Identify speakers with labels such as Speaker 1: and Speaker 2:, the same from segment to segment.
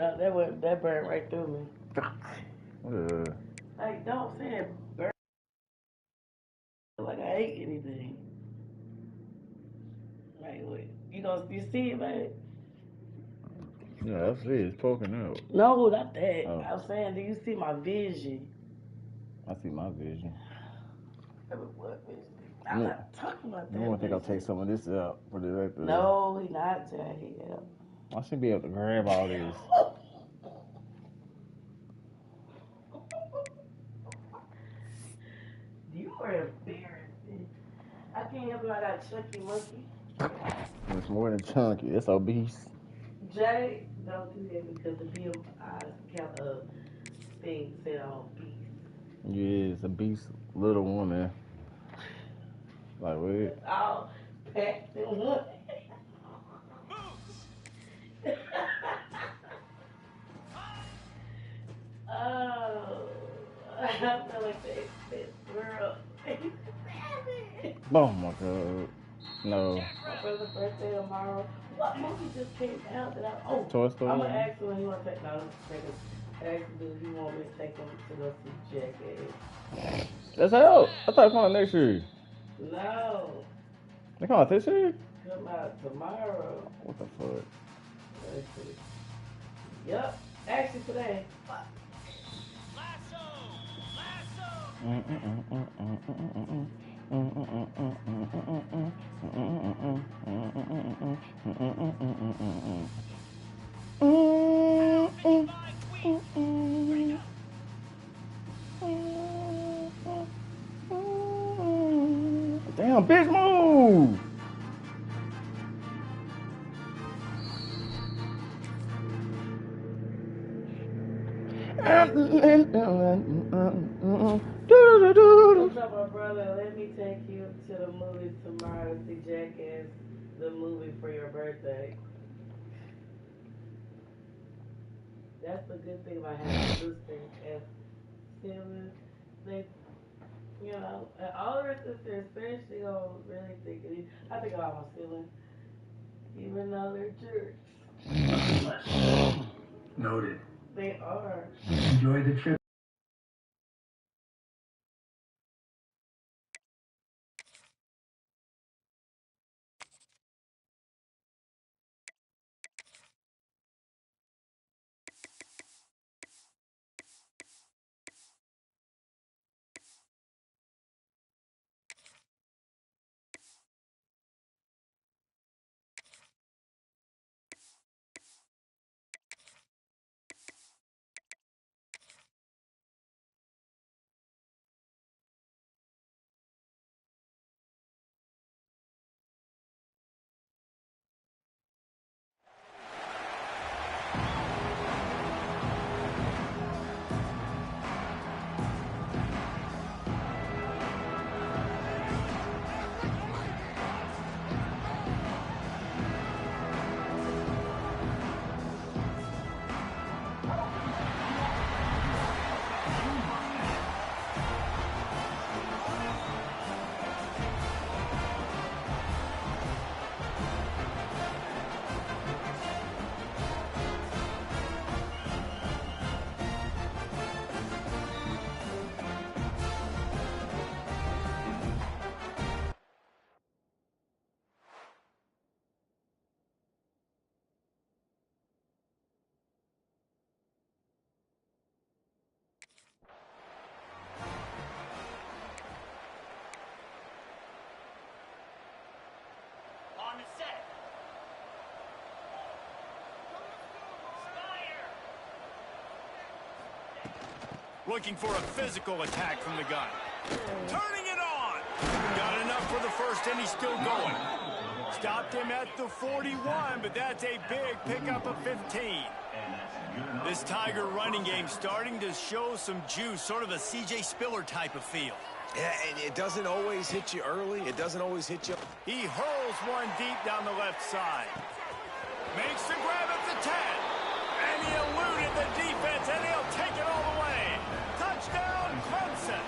Speaker 1: That burned right through me.
Speaker 2: Uh,
Speaker 1: Like, don't say it burn like I ate anything. Like, wait, you see it, man?
Speaker 2: yeah, I see it's poking out.
Speaker 1: No, not that.
Speaker 2: Oh,
Speaker 1: I'm saying, do you see my vision?
Speaker 2: I see my vision.
Speaker 1: What vision? I'm
Speaker 2: You,
Speaker 1: not talking about
Speaker 2: you
Speaker 1: that
Speaker 2: want to think I'll take
Speaker 1: vision.
Speaker 2: some of this out for this right there?
Speaker 1: No, he not, Jay.
Speaker 2: I should be able to grab all this.
Speaker 1: You are embarrassing. I can't help it. I got Chucky Monkey.
Speaker 2: It's more than chunky. It's obese.
Speaker 1: Jay, don't do that because the BMI count thing said I'm obese.
Speaker 2: Yeah, it's a beast little woman. Like what?
Speaker 1: All packed in one. Oh, I feel like this girl.
Speaker 2: Oh my god. No.
Speaker 1: My brother's birthday tomorrow. What movie just came out that
Speaker 2: Toy Story.
Speaker 1: I'm gonna ask him when he want to take. No, take him. Ask him do he want me to take him to go see Jackass.
Speaker 2: That's out. I thought it come out next year.
Speaker 1: No,
Speaker 2: They come out this year?
Speaker 1: come out tomorrow.
Speaker 2: What the fuck?
Speaker 1: Let's see. Yep, actually today.
Speaker 2: Damn, bitch, move!
Speaker 1: What's up, my brother? Let me take you to the movies tomorrow to see Jackass, the movie for your birthday. That's the good thing about having a sister as siblings. They, and all of our sisters, especially, don't really think it. I think about my siblings, even though they're jerks.
Speaker 3: Noted.
Speaker 1: They are.
Speaker 3: Enjoy the trip.
Speaker 4: Looking for a physical attack from the gun. Turning it on. Got enough for the first, and he's still going. Stopped him at the 41, but that's a big pickup of 15. This Tiger running game starting to show some juice, sort of a C.J. Spiller type of feel.
Speaker 5: Yeah, and it doesn't always hit you early. It doesn't always hit you.
Speaker 4: He hurls one deep down the left side. Makes the grab at the 10. And he eluded the defense, and he'll take it all the way. Touchdown, Clemson.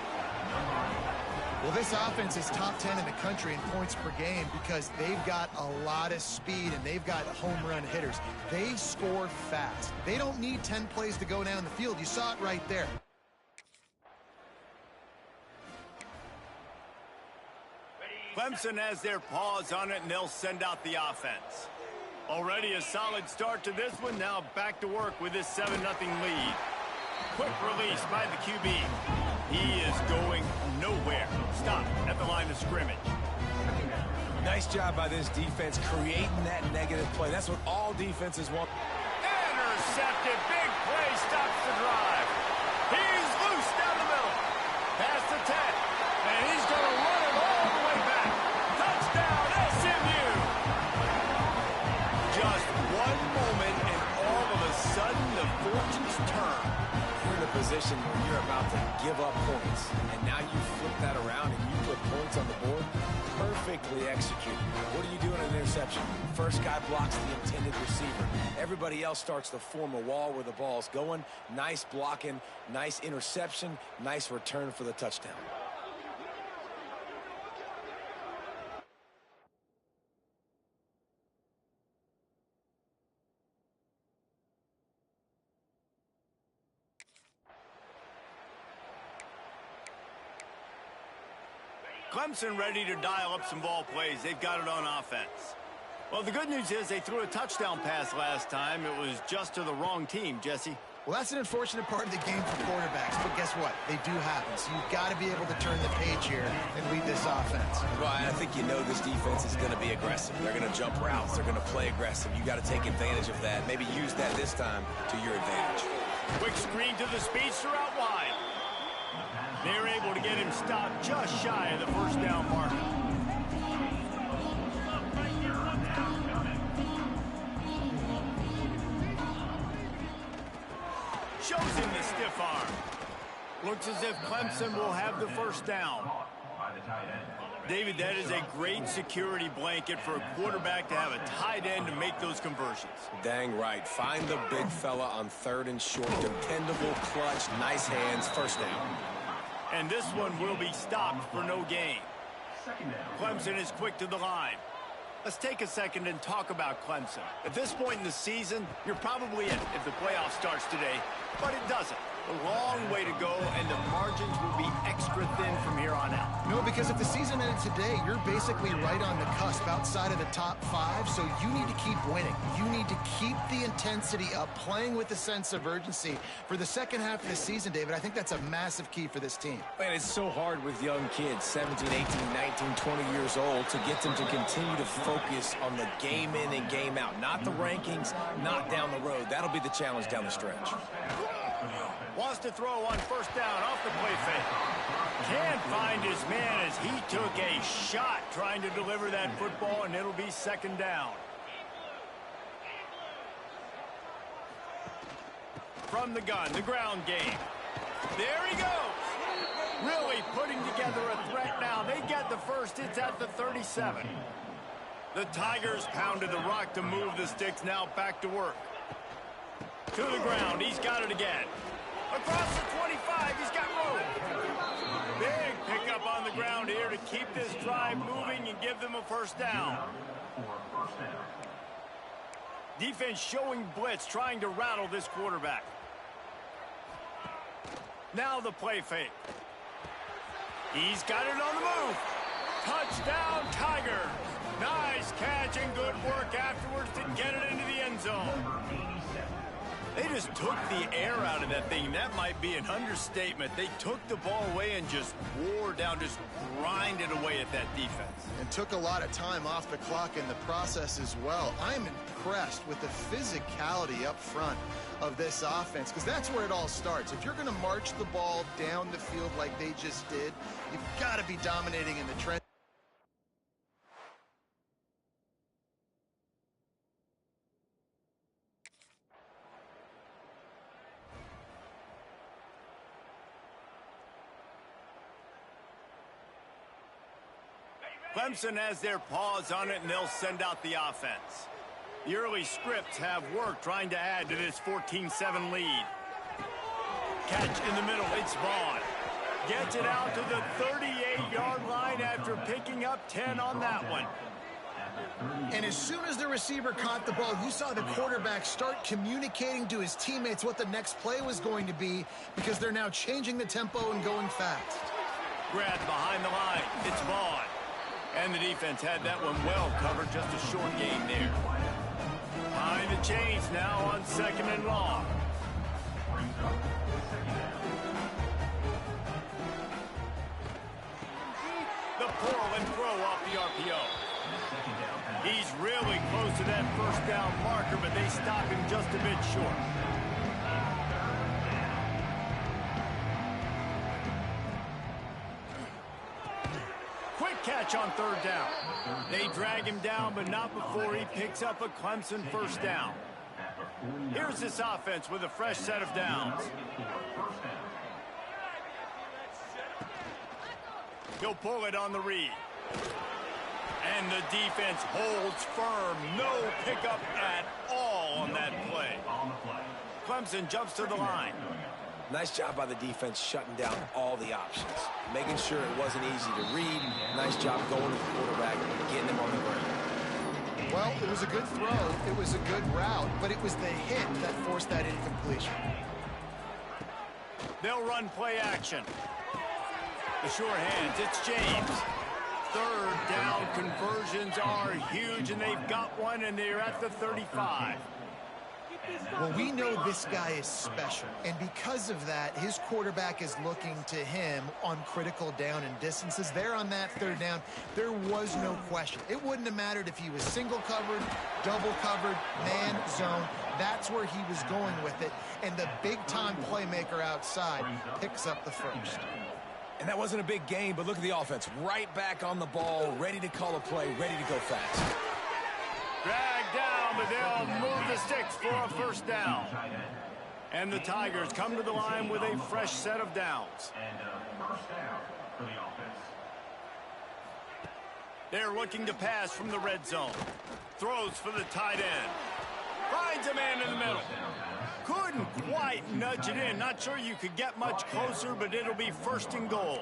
Speaker 5: Well,
Speaker 6: Well, this offense is top 10 in the country in points per game because they've got a lot of speed and they've got home run hitters. They score fast. They don't need 10 plays to go down the field. You saw it right there.
Speaker 4: Clemson has their paws on it, and they'll send out the offense. Already a solid start to this one. Now back to work with this 7-0 lead. Quick release by the QB. He is going nowhere. Stop at the line of scrimmage.
Speaker 5: Nice job by this defense creating that negative play. That's what all defenses want.
Speaker 4: Intercepted. Big play stops the drive. He's loose down the middle. Past the 10. And he's going to run it all the way back. Touchdown, SMU. Just one moment, and all of a sudden, the fortunes turn.
Speaker 5: You're in a position where you're about to give up points, and now you flip that around and you put points on the board. Perfectly executed. What do you do in an interception? First guy blocks the intended receiver. Everybody else starts to form a wall where the ball's going. Nice blocking, nice interception, nice return for the touchdown.
Speaker 4: Clemson ready to dial up some ball plays. They've got it on offense. Well, the good news is they threw a touchdown pass last time. It was just to the wrong team, Jesse.
Speaker 6: Well, that's an unfortunate part of the game for quarterbacks, but guess what? They do happen, so you've got to be able to turn the page here and lead this offense.
Speaker 5: Well, I think you know this defense is going to be aggressive. They're going to jump routes. They're going to play aggressive. You got to take advantage of that. Maybe use that this time to your advantage.
Speaker 4: Quick screen to the speedster out wide. They're able to get him stopped just shy of the first down mark. Shows him the stiff arm. Looks as if Clemson will have the first down. David, that is a great security blanket for a quarterback to have a tight end to make those conversions.
Speaker 5: Dang right. Find the big fella on 3rd and short. Dependable, clutch, nice hands, first down.
Speaker 4: And this one will be stopped for no gain. Clemson is quick to the line. Let's take a second and talk about Clemson. At this point in the season, you're probably in if the playoff starts today, but it doesn't. A long way to go, and the margins will be extra thin from here on out.
Speaker 6: No, because if the season ended today, you're basically right on the cusp outside of the top 5, so you need to keep winning. You need to keep the intensity up, playing with a sense of urgency. For the second half of the season, David, I think that's a massive key for this team.
Speaker 5: Man, it's so hard with young kids, 17, 18, 19, 20 years old, to get them to continue to focus on the game in and game out. Not the rankings, not down the road. That'll be the challenge down the stretch.
Speaker 4: Wants to throw on first down off the play fake. Can't find his man as he took a shot trying to deliver that football, and it'll be second down. From the gun, the ground game. There he goes. Really putting together a threat now. They get the first. It's at the 37. The Tigers pounded the rock to move the sticks. Now back to work. To the ground. He's got it again. Across the 25, he's got room. Big pickup on the ground here to keep this drive moving and give them a first down. Defense showing blitz, trying to rattle this quarterback. Now the play fake. He's got it on the move. Touchdown, Tiger. Nice catch and good work afterwards to get it into the end zone. They just took the air out of that thing. That might be an understatement. They took the ball away and just wore down, just grinded away at that defense.
Speaker 6: And took a lot of time off the clock in the process as well. I'm impressed with the physicality up front of this offense, because that's where it all starts. If you're going to march the ball down the field like they just did, you've got to be dominating in the trench.
Speaker 4: Clemson has their paws on it, and they'll send out the offense. The early scripts have worked, trying to add to this 14-7 lead. Catch in the middle, it's Vaughn. Gets it out to the 38-yard line after picking up 10 on that one.
Speaker 6: And as soon as the receiver caught the ball, you saw the quarterback start communicating to his teammates what the next play was going to be, because they're now changing the tempo and going fast.
Speaker 4: Grab behind the line. It's Vaughn. And the defense had that one well covered. Just a short gain there. Behind the chains now on 2nd and long. The pull and throw off the RPO. He's really close to that first down marker, but they stop him just a bit short. Quick catch on 3rd down. They drag him down, but not before he picks up a Clemson first down. Here's this offense with a fresh set of downs. He'll pull it on the read. And the defense holds firm. No pickup at all on that play. Clemson jumps to the line.
Speaker 5: Nice job by the defense shutting down all the options. Making sure it wasn't easy to read. Nice job going to the quarterback and getting him on the ground.
Speaker 6: Well, it was a good throw. It was a good route, but it was the hit that forced that incompletion.
Speaker 4: They'll run play action. The sure hands, it's James. 3rd down conversions are huge, and they've got one, and they're at the 35.
Speaker 6: Well, we know this guy is special, and because of that, his quarterback is looking to him on critical down and distances. There on that 3rd down, there was no question. It wouldn't have mattered if he was single covered, double covered, man, zone. That's where he was going with it, and the big-time playmaker outside picks up the first.
Speaker 5: And that wasn't a big gain, but look at the offense. Right back on the ball, ready to call a play, ready to go fast.
Speaker 4: Dragged down, but they'll move the sticks for a first down. And the Tigers come to the line with a fresh set of downs. They're looking to pass from the red zone. Throws for the tight end. Finds a man in the middle. Couldn't quite nudge it in. Not sure you could get much closer, but it'll be 1st and goal.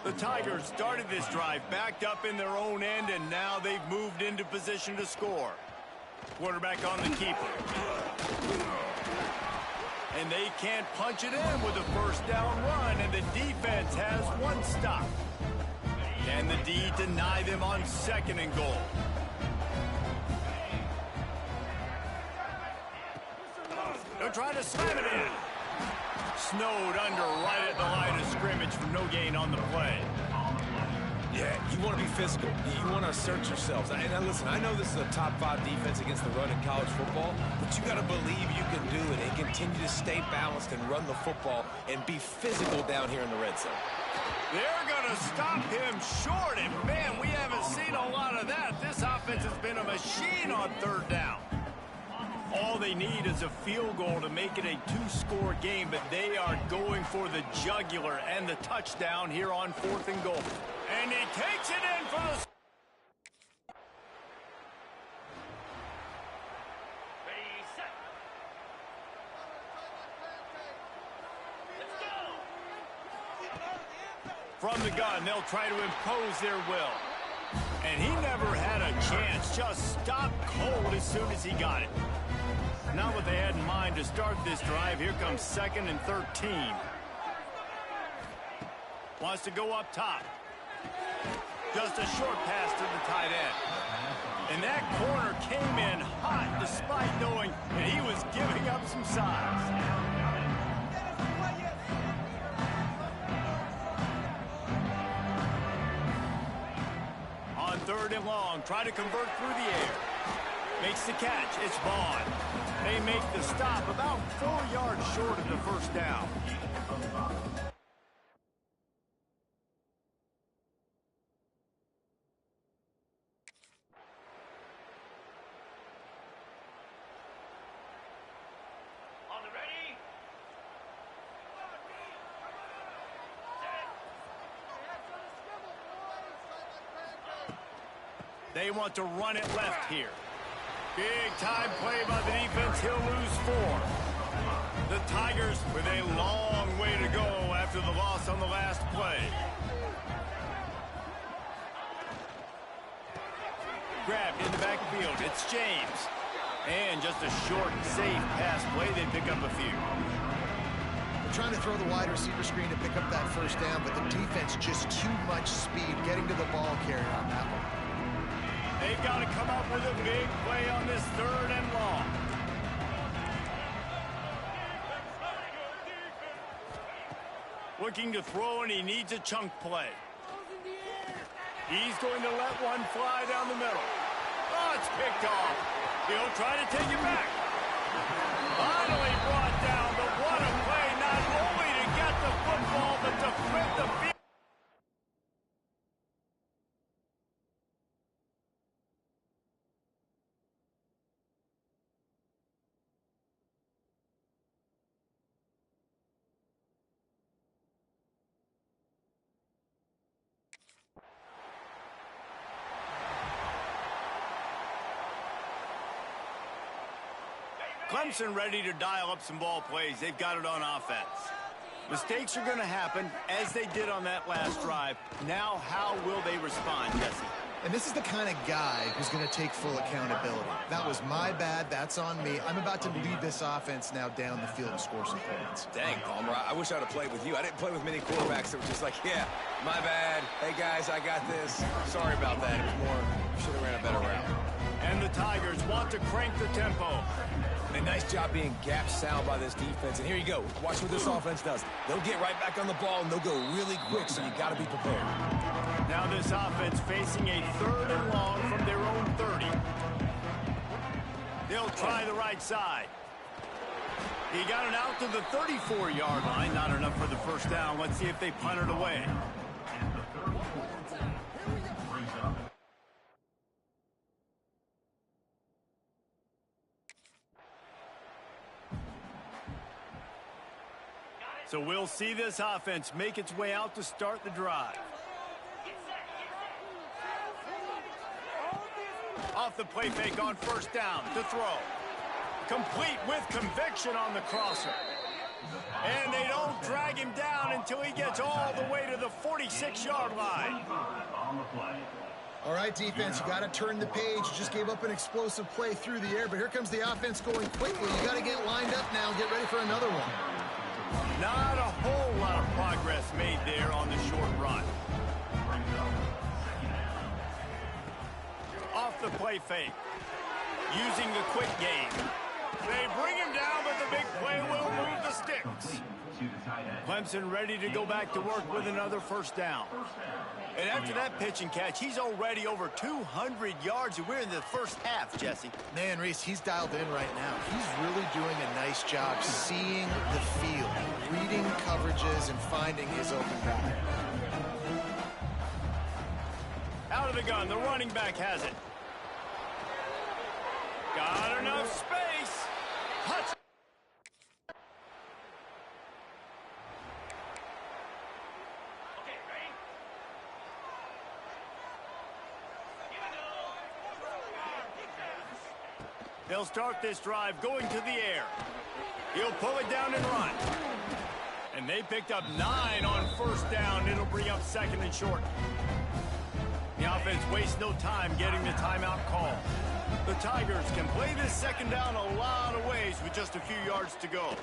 Speaker 4: The Tigers started this drive backed up in their own end, and now they've moved into position to score. Quarterback on the keeper. And they can't punch it in with a first down run, and the defense has one stop. Can the D deny them on 2nd and goal? They'll try to slam it in. Snowed under right at the line of scrimmage for no gain on the play.
Speaker 5: Yeah, you want to be physical. You want to assert yourselves. And listen, I know this is a top 5 defense against the run in college football, but you got to believe you can do it and continue to stay balanced and run the football and be physical down here in the red zone.
Speaker 4: They're going to stop him short, and man, we haven't seen a lot of that. This offense has been a machine on 3rd down. All they need is a field goal to make it a 2-score game, but they are going for the jugular and the touchdown here on 4th and goal. And he takes it in for the... From the gun, they'll try to impose their will. And he never had a chance. Just stopped cold as soon as he got it. Not what they had in mind to start this drive. Here comes 2nd and 13. Wants to go up top. Just a short pass to the tight end. And that corner came in hot despite knowing that he was giving up some size. On 3rd and long, try to convert through the air. Makes the catch. It's Vaughn. They make the stop about 4 yards short of the first down. On the ready? They want to run it left here. Big time play by the defense. He'll lose 4. The Tigers with a long way to go after after the loss on the last play. Grabbed in the backfield. It's James. And just a short, safe pass play. They pick up a few.
Speaker 6: They're trying to throw the wide receiver screen to pick up that first down, but the defense just too much speed getting to the ball carrier on that one.
Speaker 4: They've got to come up with a big play on this 3rd and long. Looking to throw, and he needs a chunk play. He's going to let one fly down the middle. Oh, it's picked off. He'll try to take it back. Finally brought down, but what a play, not only to get the football, but to flip the field. Clemson ready to dial up some ball plays. They've got it on offense. Mistakes are going to happen, as they did on that last drive. Now, how will they respond, Jesse?
Speaker 6: And this is the kind of guy who's going to take full accountability. That was my bad. That's on me. I'm about to lead this offense now down the field and score some points.
Speaker 5: Dang, Palmer, I wish I'd have played with you. I didn't play with many quarterbacks that were just like, yeah, my bad. Hey, guys, I got this. Sorry about that. It was more, should have ran a better route.
Speaker 4: And the Tigers want to crank the tempo.
Speaker 5: A nice job being gap sound by this defense. And here you go. Watch what this offense does. They'll get right back on the ball, and they'll go really quick, so you got to be prepared.
Speaker 4: Now this offense facing a 3rd and long from their own 30. They'll try the right side. He got it out to the 34-yard line. Not enough for the first down. Let's see if they punt it away. So we'll see this offense make its way out to start the drive. Off the play fake on first down to throw. Complete with conviction on the crosser. And they don't drag him down until he gets all the way to the 46-yard line.
Speaker 6: All right, defense, you got to turn the page. You just gave up an explosive play through the air, but here comes the offense going quickly. You got to get lined up now and get ready for another one.
Speaker 4: Not a whole lot of progress made there on the short run. Off the play fake. Using the quick game. They bring him down, but the big play will move the sticks. Clemson ready to go back to work with another first down. And after that pitch and catch, he's already over 200 yards, and we're in the first half, Jesse.
Speaker 6: Man, Reese, he's dialed in right now. He's really doing a nice job seeing the field, reading coverages, and finding his open guy.
Speaker 4: Out of the gun, the running back has it. Got enough space. Touch. They'll start this drive going to the air. He'll pull it down and run. And they picked up 9 on first down. It'll bring up 2nd and short. The offense wastes no time getting the timeout call. The Tigers can play this 2nd down a lot of ways with just a few yards to go.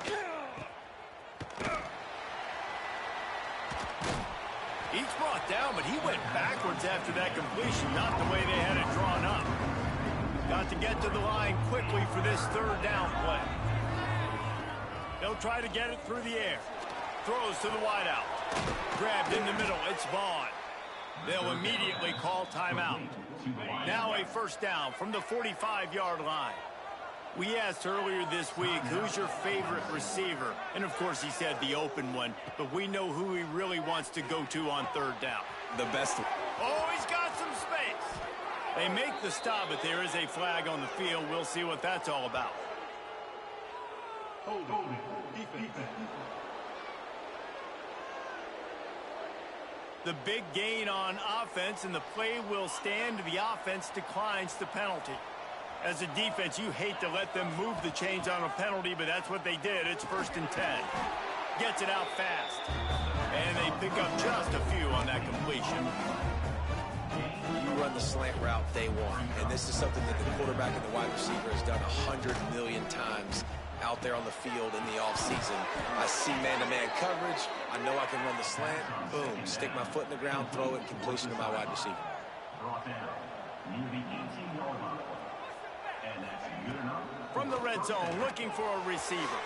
Speaker 4: He's brought down, but he went backwards after that completion, not the way they had it drawn up. Got to get to the line quickly for this 3rd down play. They'll try to get it through the air. Throws to the wideout. Grabbed in the middle. It's Vaughn. They'll immediately call timeout. Now a first down from the 45-yard line. We asked earlier this week, who's your favorite receiver? And, of course, he said the open one. But we know who he really wants to go to on 3rd down.
Speaker 5: The best one.
Speaker 4: Oh, he's got some space. They make the stop, but there is a flag on the field. We'll see what that's all about. The big gain on offense, and the play will stand. The offense declines the penalty. As a defense, you hate to let them move the chains on a penalty, but that's what they did. It's 1st and 10. Gets it out fast. And they pick up just a few on that completion.
Speaker 5: You run the slant route day one, and this is something that the quarterback and the wide receiver has done 100 million times out there on the field in the offseason. I see man-to-man coverage. I know I can run the slant. Boom. Stick my foot in the ground, throw it, completion to my wide receiver.
Speaker 4: From the red zone, looking for a receiver.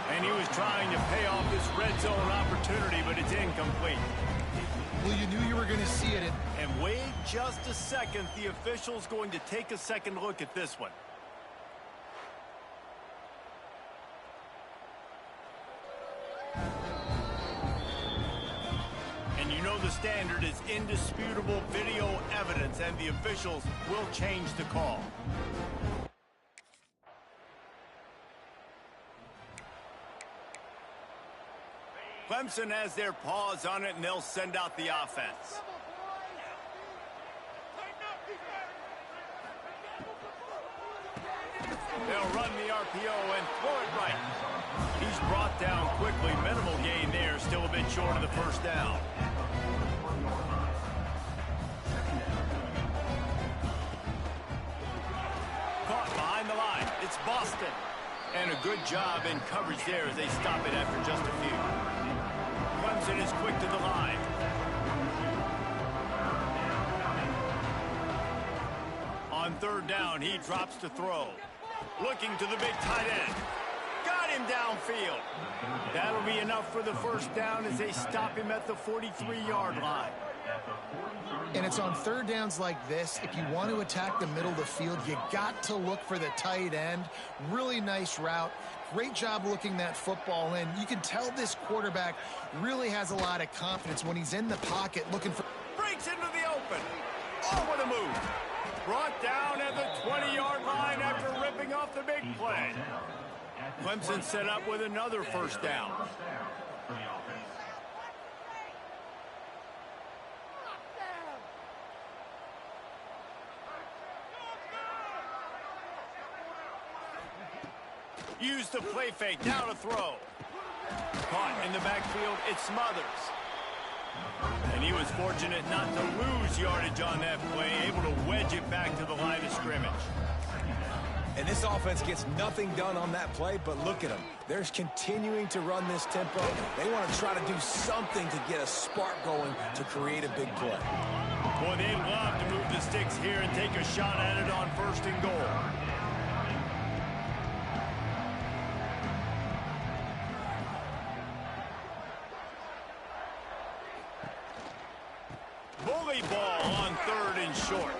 Speaker 4: And he was trying to pay off this red zone opportunity, but it's incomplete.
Speaker 6: Well, you knew you were going to see it.
Speaker 4: And wait just a second. The official's going to take a second look at this one. And you know the standard is indisputable video evidence, and the officials will change the call. Clemson has their paws on it, and they'll send out the offense. They'll run the RPO and throw it right. He's brought down quickly. Minimal gain there, still a bit short of the first down. Caught behind the line. It's Boston. And a good job in coverage there as they stop it after just a few. Clemson is quick to the line. On third down, he drops to throw. Looking to the big tight end. Got him downfield. That'll be enough for the first down as they stop him at the 43-yard line.
Speaker 6: And it's on third downs like this. If you want to attack the middle of the field, you got to look for the tight end. Really nice route. Great job looking that football in. You can tell this quarterback really has a lot of confidence when he's in the pocket looking for...
Speaker 4: Breaks into the open. Oh, what a move. Brought down at the 20-yard line after ripping off the big play. Clemson set up with another first down. Use the play fake, now to throw. Caught in the backfield, it's Smothers. And he was fortunate not to lose yardage on that play, able to wedge it back to the line of scrimmage.
Speaker 5: And this offense gets nothing done on that play, but look at them. They're continuing to run this tempo. They want to try to do something to get a spark going to create a big play.
Speaker 4: Boy, they'd love to move the sticks here and take a shot at it on first and goal. Bully ball on third and short.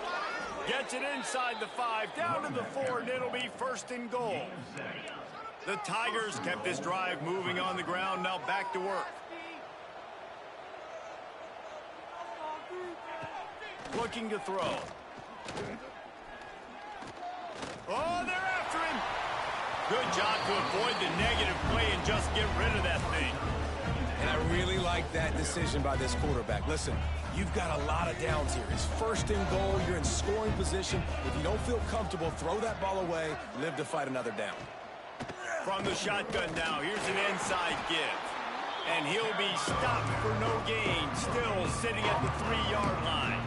Speaker 4: Gets it inside the 5, down to the 4, and it'll be first and goal. The Tigers kept this drive moving on the ground, now back to work. Looking to throw. Oh, they're after him. Good job to avoid the negative play and just get rid of that thing.
Speaker 5: And I really like that decision by this quarterback. Listen, you've got a lot of downs here. It's first and goal. You're in scoring position. If you don't feel comfortable, throw that ball away. Live to fight another down.
Speaker 4: From the shotgun now, here's an inside give. And he'll be stopped for no gain, still sitting at the 3-yard line.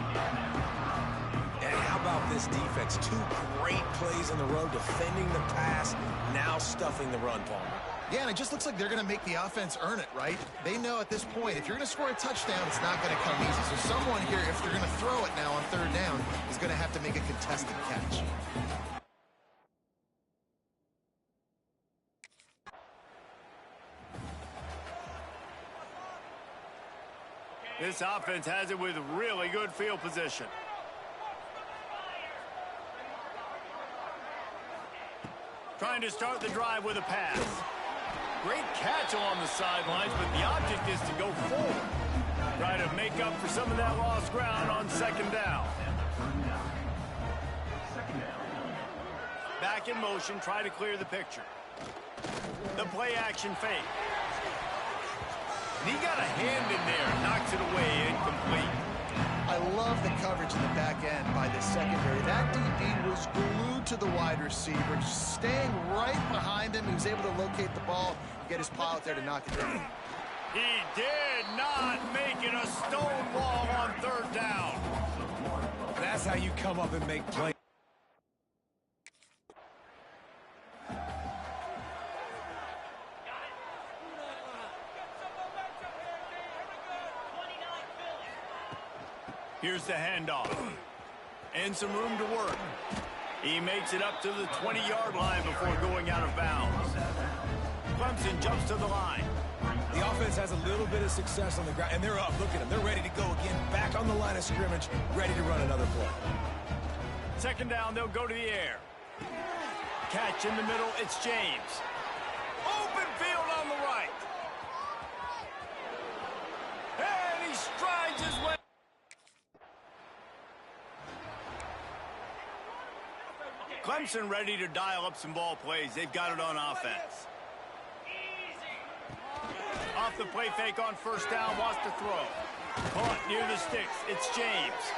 Speaker 5: And how about this defense? 2 great plays in the row, defending the pass, now stuffing the run, Palmer.
Speaker 6: Yeah, and it just looks like they're going to make the offense earn it, right? They know at this point, if you're going to score a touchdown, it's not going to come easy. So someone here, if they're going to throw it now on third down, is going to have to make a contested catch.
Speaker 4: This offense has it with really good field position. Trying to start the drive with a pass. Great catch along the sidelines, but the object is to go forward. Try to make up for some of that lost ground on second down. Back in motion, try to clear the picture. The play action fake. And he got a hand in there, knocks it away, incomplete.
Speaker 6: I love the coverage in the back end by the secondary. That DB was glued to the wide receiver, just staying right behind him. He was able to locate the ball, get his paw out there to knock it down.
Speaker 4: He did not make it a stone wall on 3rd down.
Speaker 5: That's how you come up and make plays.
Speaker 4: Here's the handoff. And some room to work. He makes it up to the 20-yard line before going out of bounds. Clemson jumps to the line.
Speaker 5: The offense has a little bit of success on the ground, and they're up. Look at them. They're ready to go again. Back on the line of scrimmage, ready to run another play.
Speaker 4: 2nd down, they'll go to the air. Catch in the middle, it's James. Open field on the right. And he strides his way. Clemson ready to dial up some ball plays. They've got it on offense. Off the play fake on 1st down, wants to throw. Caught near the sticks. It's James.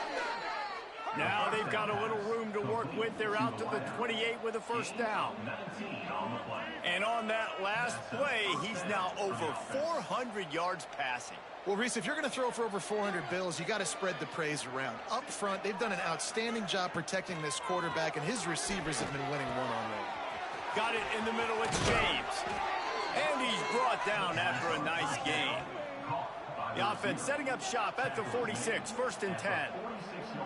Speaker 4: Now they've got a little room to work with. They're out to the 28 with a 1st down. And on that last play, he's now over 400 yards passing.
Speaker 6: Well, Reese, if you're going to throw for over 400 bills, you got to spread the praise around. Up front, they've done an outstanding job protecting this quarterback, and his receivers have been winning one-on-one.
Speaker 4: Got it in the middle, it's James. And he's brought down after a nice gain. The offense setting up shop at the 46, 1st and 10.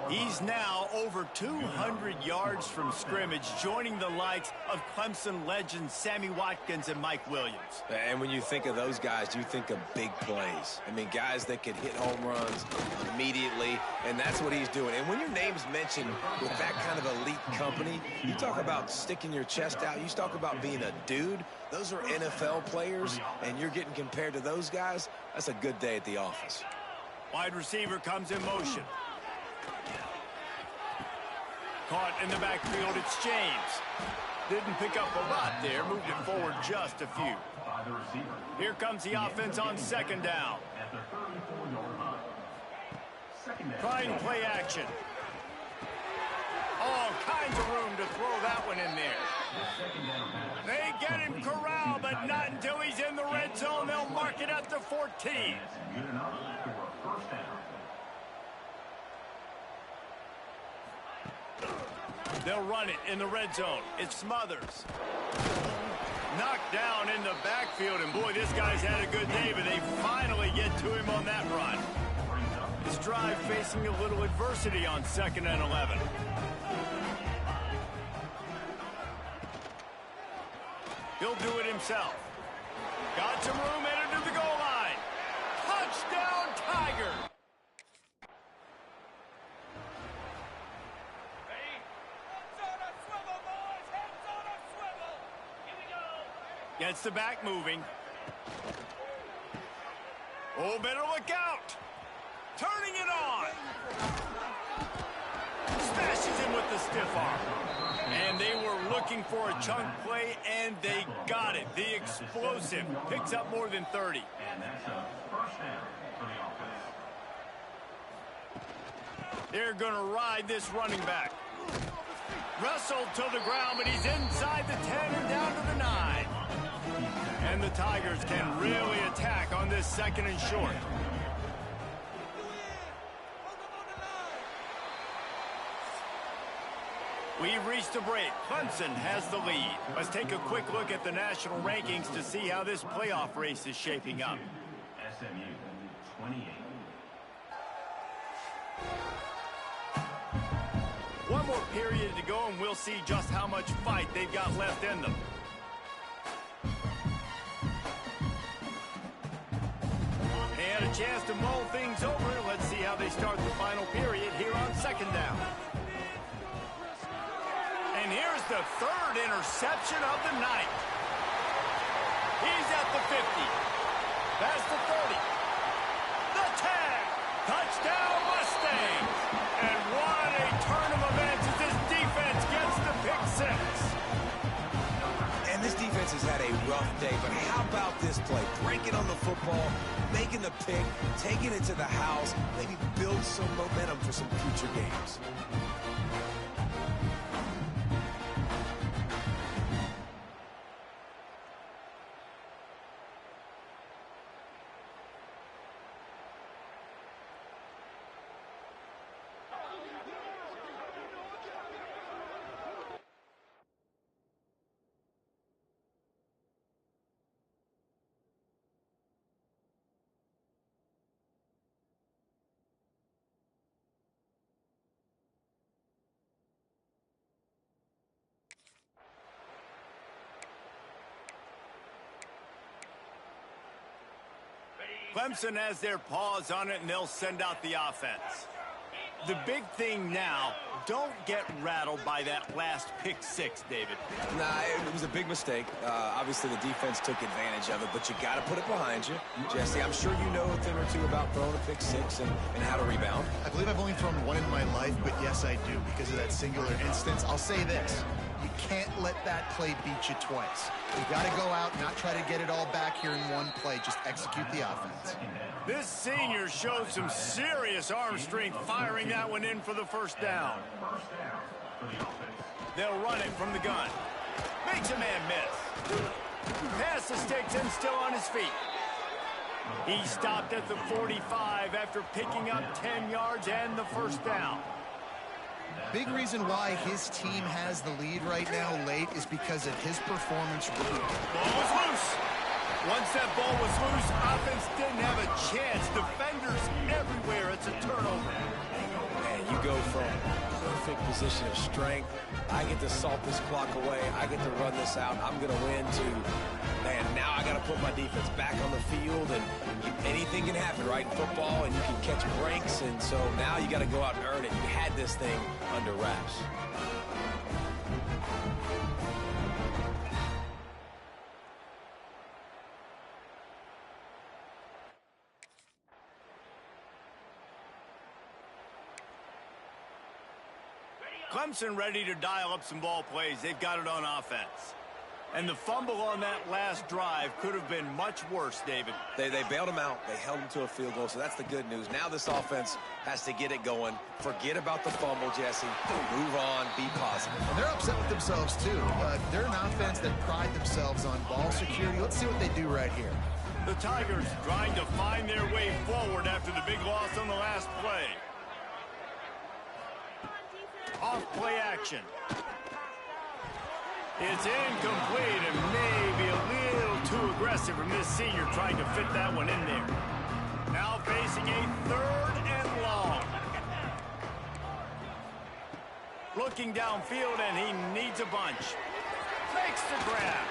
Speaker 4: He's now over 200 yards from scrimmage, joining the likes of Clemson legends Sammy Watkins and Mike Williams.
Speaker 5: And when you think of those guys, you think of big plays. I mean, guys that could hit home runs immediately, and that's what he's doing. And when your name's mentioned with that kind of elite company, you talk about sticking your chest out, you talk about being a dude. Those are NFL players, and you're getting compared to those guys. That's a good day at the office.
Speaker 4: Wide receiver comes in motion. Caught in the backfield, it's James. Didn't pick up a lot there, moved it forward just a few. Here comes the offense on 2nd down. Trying play action. All kinds of room to throw that one in there. They get him corralled, but not until he's in the red zone. They'll mark it at the 14. They'll run it in the red zone. It's Smothers. Knocked down in the backfield, and boy, this guy's had a good day, but they finally get to him on that run. This drive facing a little adversity on 2nd and 11. He'll do it himself. Got some room, headed to the goal line. Touchdown, Tiger! Gets the back moving. Oh, better look out. Turning it on. Smashes him with the stiff arm. And they were looking for a chunk play, and they got it. The explosive picks up more than 30.
Speaker 3: And that's a 1st down for the offense.
Speaker 4: They're going to ride this running back. Wrestled to the ground, but he's inside the 10 and down to the 9. And the Tigers can really attack on this 2nd and short. We've reached a break. Clemson has the lead. Let's take a quick look at the national rankings to see how this playoff race is shaping up.
Speaker 3: SMU, 28.
Speaker 4: One more period to go, and we'll see just how much fight they've got left in them. They had a chance to mull things over. Let's see how they start the final period here on 2nd down. And here's the 3rd interception of the night. He's at the 50. Past the 30. The 10. Touchdown Mustangs. And what a turn of events as this defense gets the pick 6.
Speaker 5: And this defense has had a rough day, but how about this play? Breaking on the football, making the pick, taking it to the house, maybe build some momentum for some future games.
Speaker 4: Clemson has their paws on it, and they'll send out the offense. The big thing now, don't get rattled by that last pick six, David.
Speaker 5: Nah, it was a big mistake. Obviously, the defense took advantage of it, but you got to put it behind you. Jesse, I'm sure you know a thing or two about throwing a pick six and how to rebound.
Speaker 6: I believe I've only thrown one in my life, but yes, I do, because of that singular instance. I'll say this. You can't let that play beat you twice. You got to go out and not try to get it all back here in one play. Just execute the offense.
Speaker 4: This senior showed some serious arm strength firing that one in for the first down. They'll run it from the gun. Makes a man miss. Pass the sticks and still on his feet. He stopped at the 45 after picking up 10 yards and the first down.
Speaker 6: Big reason why his team has the lead right now late is because of his performance.
Speaker 4: Ball was loose. Once that ball was loose, offense didn't have a chance. Defenders everywhere. It's a turnover.
Speaker 5: And you go from perfect position of strength. I get to salt this clock away. I get to run this out. I'm going to win to, man, now I got to put my defense back on the field. And anything can happen, right, in football. And you can catch breaks. And so now you got to go out and earn it. You had this thing under wraps.
Speaker 4: Clemson ready to dial up some ball plays. They've got it on offense. And the fumble on that last drive could have been much worse, David.
Speaker 5: They bailed him out. They held him to a field goal, so that's the good news. Now this offense has to get it going. Forget about the fumble, Jesse. Move on. Be positive.
Speaker 6: And they're upset with themselves, too. They're an offense that pride themselves on ball security. Let's see what they do right here.
Speaker 4: The Tigers trying to find their way forward after the big loss on the last play. Off play action. It's incomplete and maybe a little too aggressive from this senior trying to fit that one in there. Now facing a 3rd and long. Looking downfield and he needs a bunch. Makes the grab.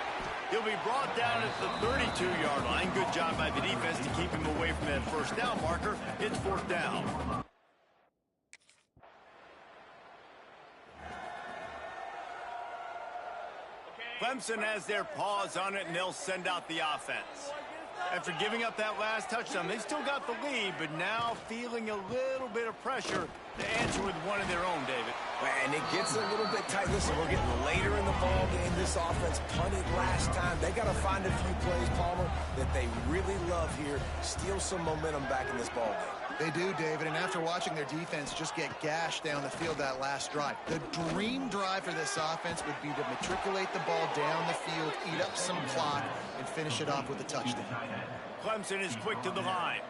Speaker 4: He'll be brought down at the 32-yard line. Good job by the defense to keep him away from that first down marker. It's 4th down. Clemson has their paws on it, and they'll send out the offense. After giving up that last touchdown, they've still got the lead, but now feeling a little bit of pressure to answer with one of their own, David.
Speaker 5: And it gets a little bit tight. Listen, we're getting later in the ball game. This offense punted last time. They got to find a few plays, Palmer, that they really love here. Steal some momentum back in this ball game.
Speaker 6: They do, David, and after watching their defense just get gashed down the field that last drive, the dream drive for this offense would be to matriculate the ball down the field, eat up some clock, and finish it off with a touchdown.
Speaker 4: Clemson is quick to the line.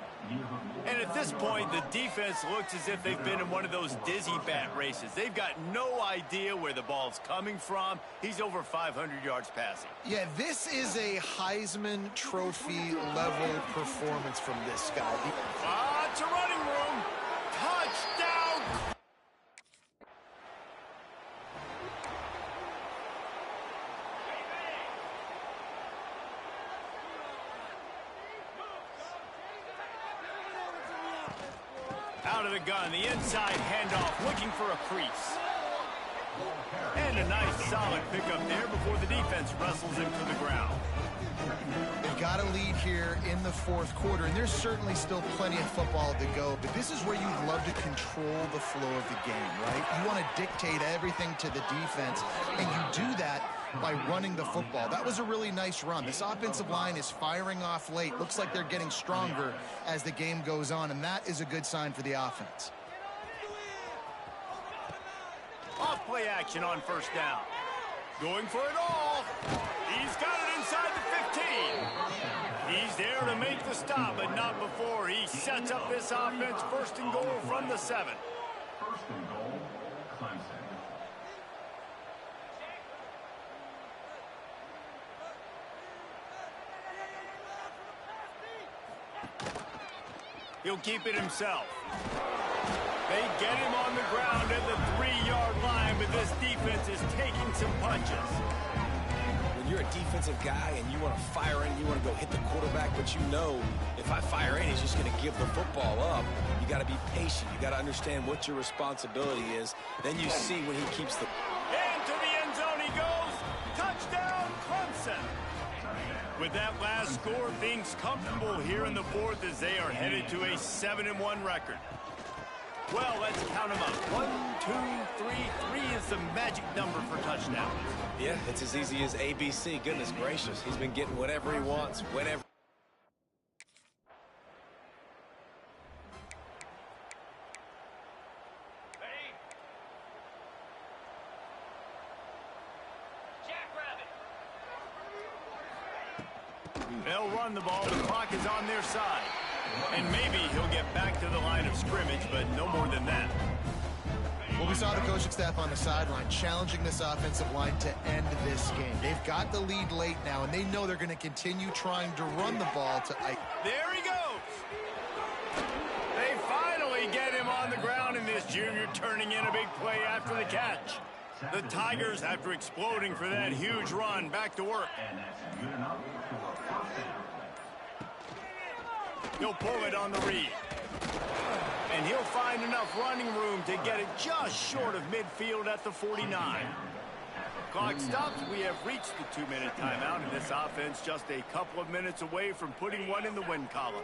Speaker 4: And at this point, the defense looks as if they've been in one of those dizzy bat races. They've got no idea where the ball's coming from. He's over 500 yards passing.
Speaker 6: Yeah, this is a Heisman Trophy level performance from this guy.
Speaker 4: It's a running room. Touchdown! Out of the gun, the inside handoff, looking for a crease. And a nice solid pickup there before the defense wrestles him to the ground.
Speaker 6: They've got a lead here in the 4th quarter, and there's certainly still plenty of football to go, but this is where you'd love to control the flow of the game, right? You want to dictate everything to the defense, and you do that by running the football. That was a really nice run. This offensive line is firing off late. Looks like they're getting stronger as the game goes on, and that is a good sign for the offense.
Speaker 4: Off play action on first down. Going for it all. He's got it inside the 15. He's there to make the stop, but not before he sets up this offense. 1st and goal from the 7.
Speaker 3: 1st and goal, Clemson.
Speaker 4: He'll keep it himself. They get him on the ground at the 3-yard line, but this defense is taking some punches.
Speaker 5: When you're a defensive guy and you want to fire in, you want to go hit the quarterback, but you know if I fire in, he's just going to give the football up. You got to be patient. You got to understand what your responsibility is. Then you see when he keeps the...
Speaker 4: Into the end zone he goes. Touchdown, Clemson. With that last score, things comfortable here in the fourth as they are headed to a 7-1 record. Well, let's count them up. 1, 2, 3. 3 is the magic number for touchdowns.
Speaker 5: Yeah, it's as easy as ABC. Goodness gracious. He's been getting whatever he wants, whenever.
Speaker 4: They'll run the ball. The clock is on their side. And maybe he'll get back to the line of scrimmage, but no more than that.
Speaker 6: Well, we saw the coaching staff on the sideline challenging this offensive line to end this game. They've got the lead late now, and they know they're going to continue trying to run the ball to...
Speaker 4: There he goes. They finally get him on the ground, and this junior turning in a big play after the catch. The Tigers, after exploding for that huge run, back to work.
Speaker 3: And that's good enough for a first down.
Speaker 4: He'll pull it on the read. And he'll find enough running room to get it just short of midfield at the 49. Clock stops. We have reached the 2-minute timeout, and this offense just a couple of minutes away from putting one in the win column.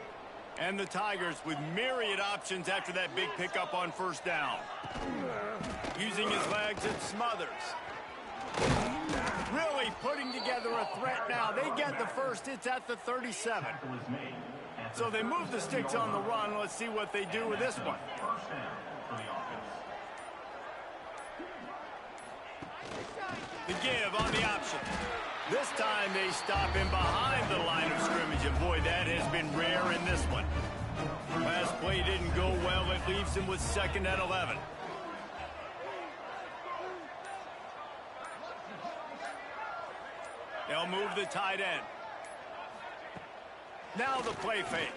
Speaker 4: And the Tigers with myriad options after that big pickup on first down. Using his legs, it Smothers. Really putting together a threat now. They get the first. It's at the 37. So they move the sticks on the run. Let's see what they do with this one.
Speaker 3: First down for the offense.
Speaker 4: The give on the option. This time they stop him behind the line of scrimmage, and boy, that has been rare in this one. Last play didn't go well. It leaves him with 2nd and 11. They'll move the tight end. Now the play fake.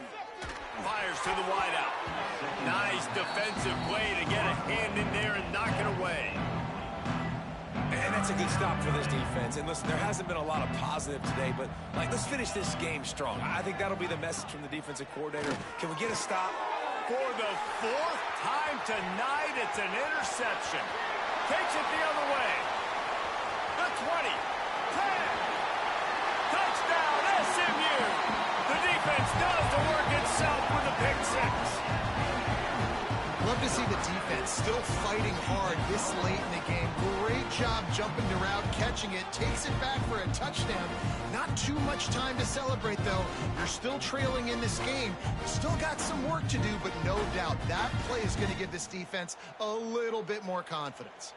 Speaker 4: Fires to the wideout. Nice defensive play to get a hand in there and knock it away.
Speaker 5: And that's a good stop for this defense. And listen, there hasn't been a lot of positive today, but let's finish this game strong. I think that'll be the message from the defensive coordinator. Can we get a stop?
Speaker 4: For the 4th time tonight, it's an interception. Takes it the other way. The 20. 10. Touchdown, SMU. The defense does the work itself with a pick 6.
Speaker 6: Love to see the defense still fighting hard this late in the game. Great job jumping the route, catching it, takes it back for a touchdown. Not too much time to celebrate, though. You're still trailing in this game. Still got some work to do, but no doubt that play is going to give this defense a little bit more confidence.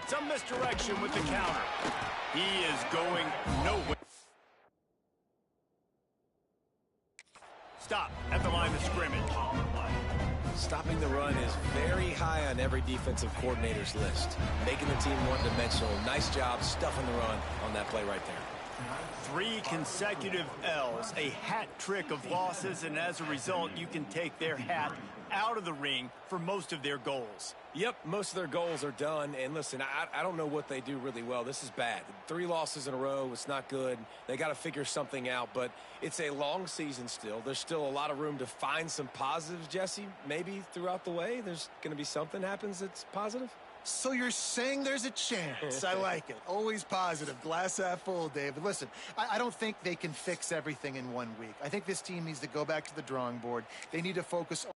Speaker 4: Some misdirection with the counter. He is going nowhere. Stop at the line of scrimmage.
Speaker 5: Stopping the run is very high on every defensive coordinator's list. Making the team one-dimensional. Nice job stuffing the run on that play right there.
Speaker 4: 3 consecutive L's, a hat trick of losses, and as a result, you can take their hat out of the ring for most of their goals.
Speaker 5: Yep, most of their goals are done. And listen, I don't know what they do really well. This is bad. 3 losses in a row. It's not good. They got to figure something out, but it's a long season still. There's still a lot of room to find some positives, Jesse. Maybe throughout the way, there's going to be something happens that's positive.
Speaker 6: So you're saying there's a chance. I like it. Always positive. Glass half full, David. Listen, I don't think they can fix everything in 1 week. I think this team needs to go back to the drawing board. They need to focus on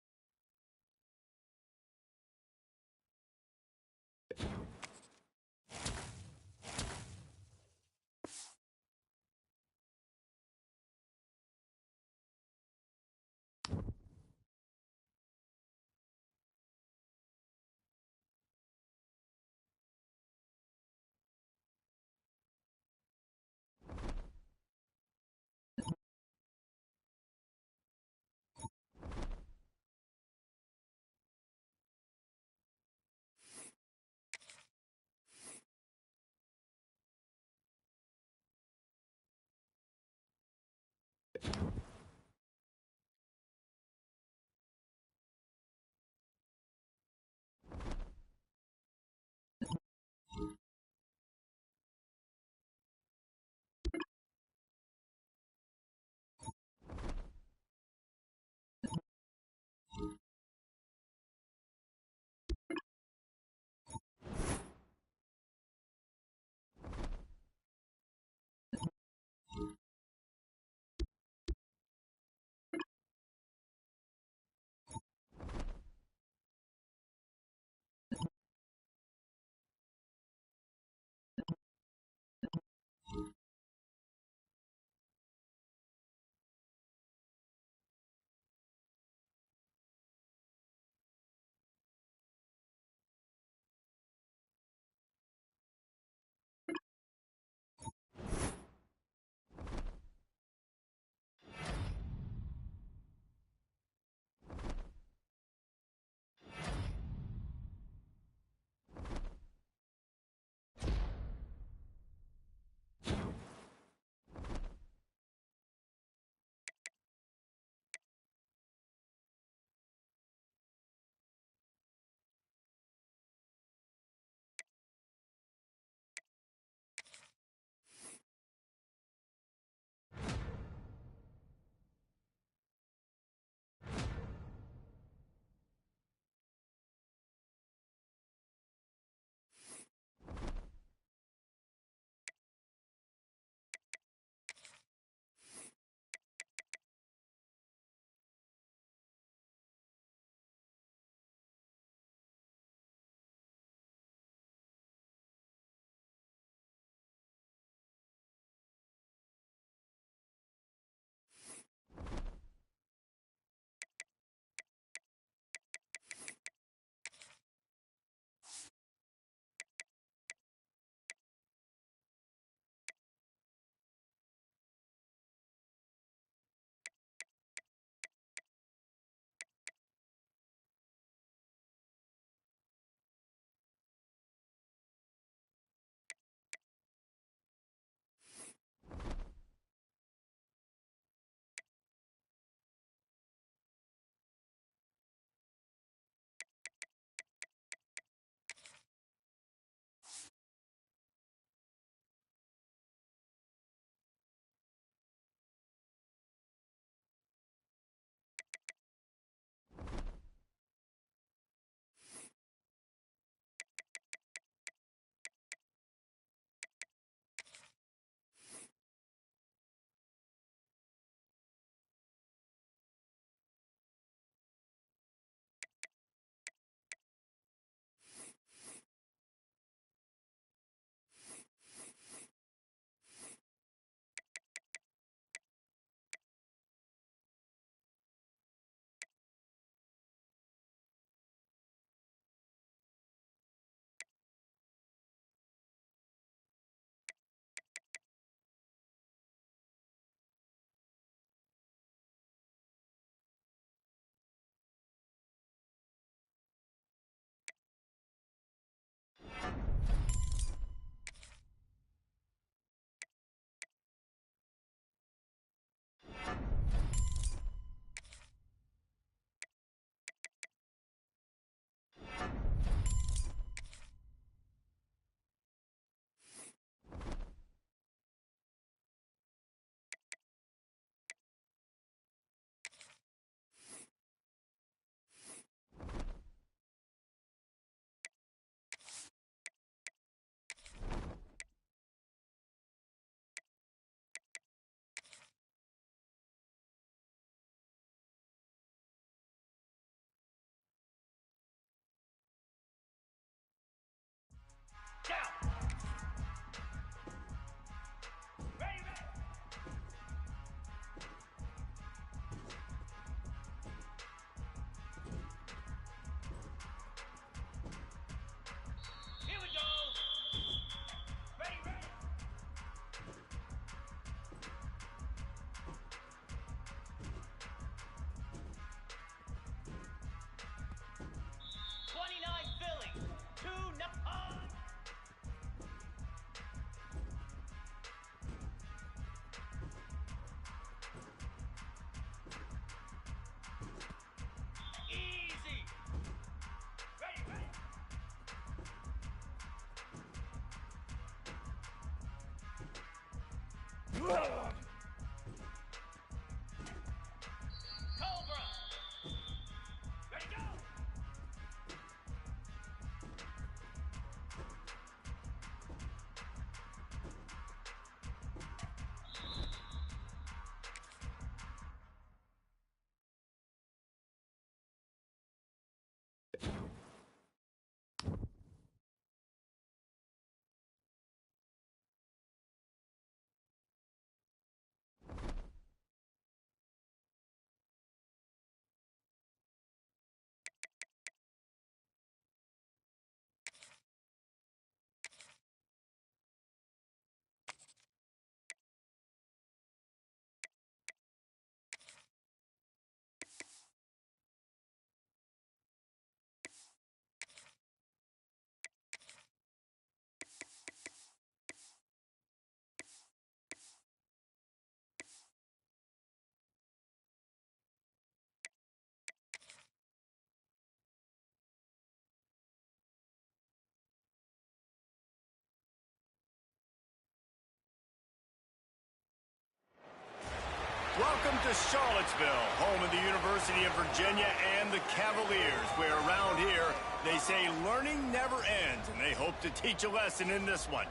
Speaker 4: Welcome to Charlottesville, home of the University of Virginia and the Cavaliers, where around here they say learning never ends, and they hope to teach a lesson in this one.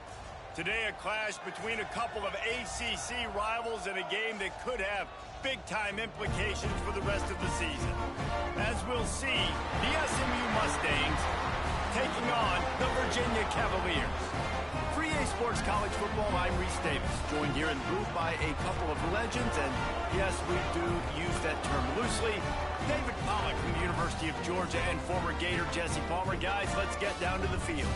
Speaker 4: Today, a clash between a couple of ACC rivals in a game that could have big-time implications for the rest of the season. As we'll see, the SMU Mustangs taking on the Virginia Cavaliers. For EA Sports College Football, I'm Reese Davis, joined here in the booth by a couple of legends, and yes, we do use that term loosely. David Pollock from the University of Georgia and former Gator Jesse Palmer. Guys, let's get down to the field.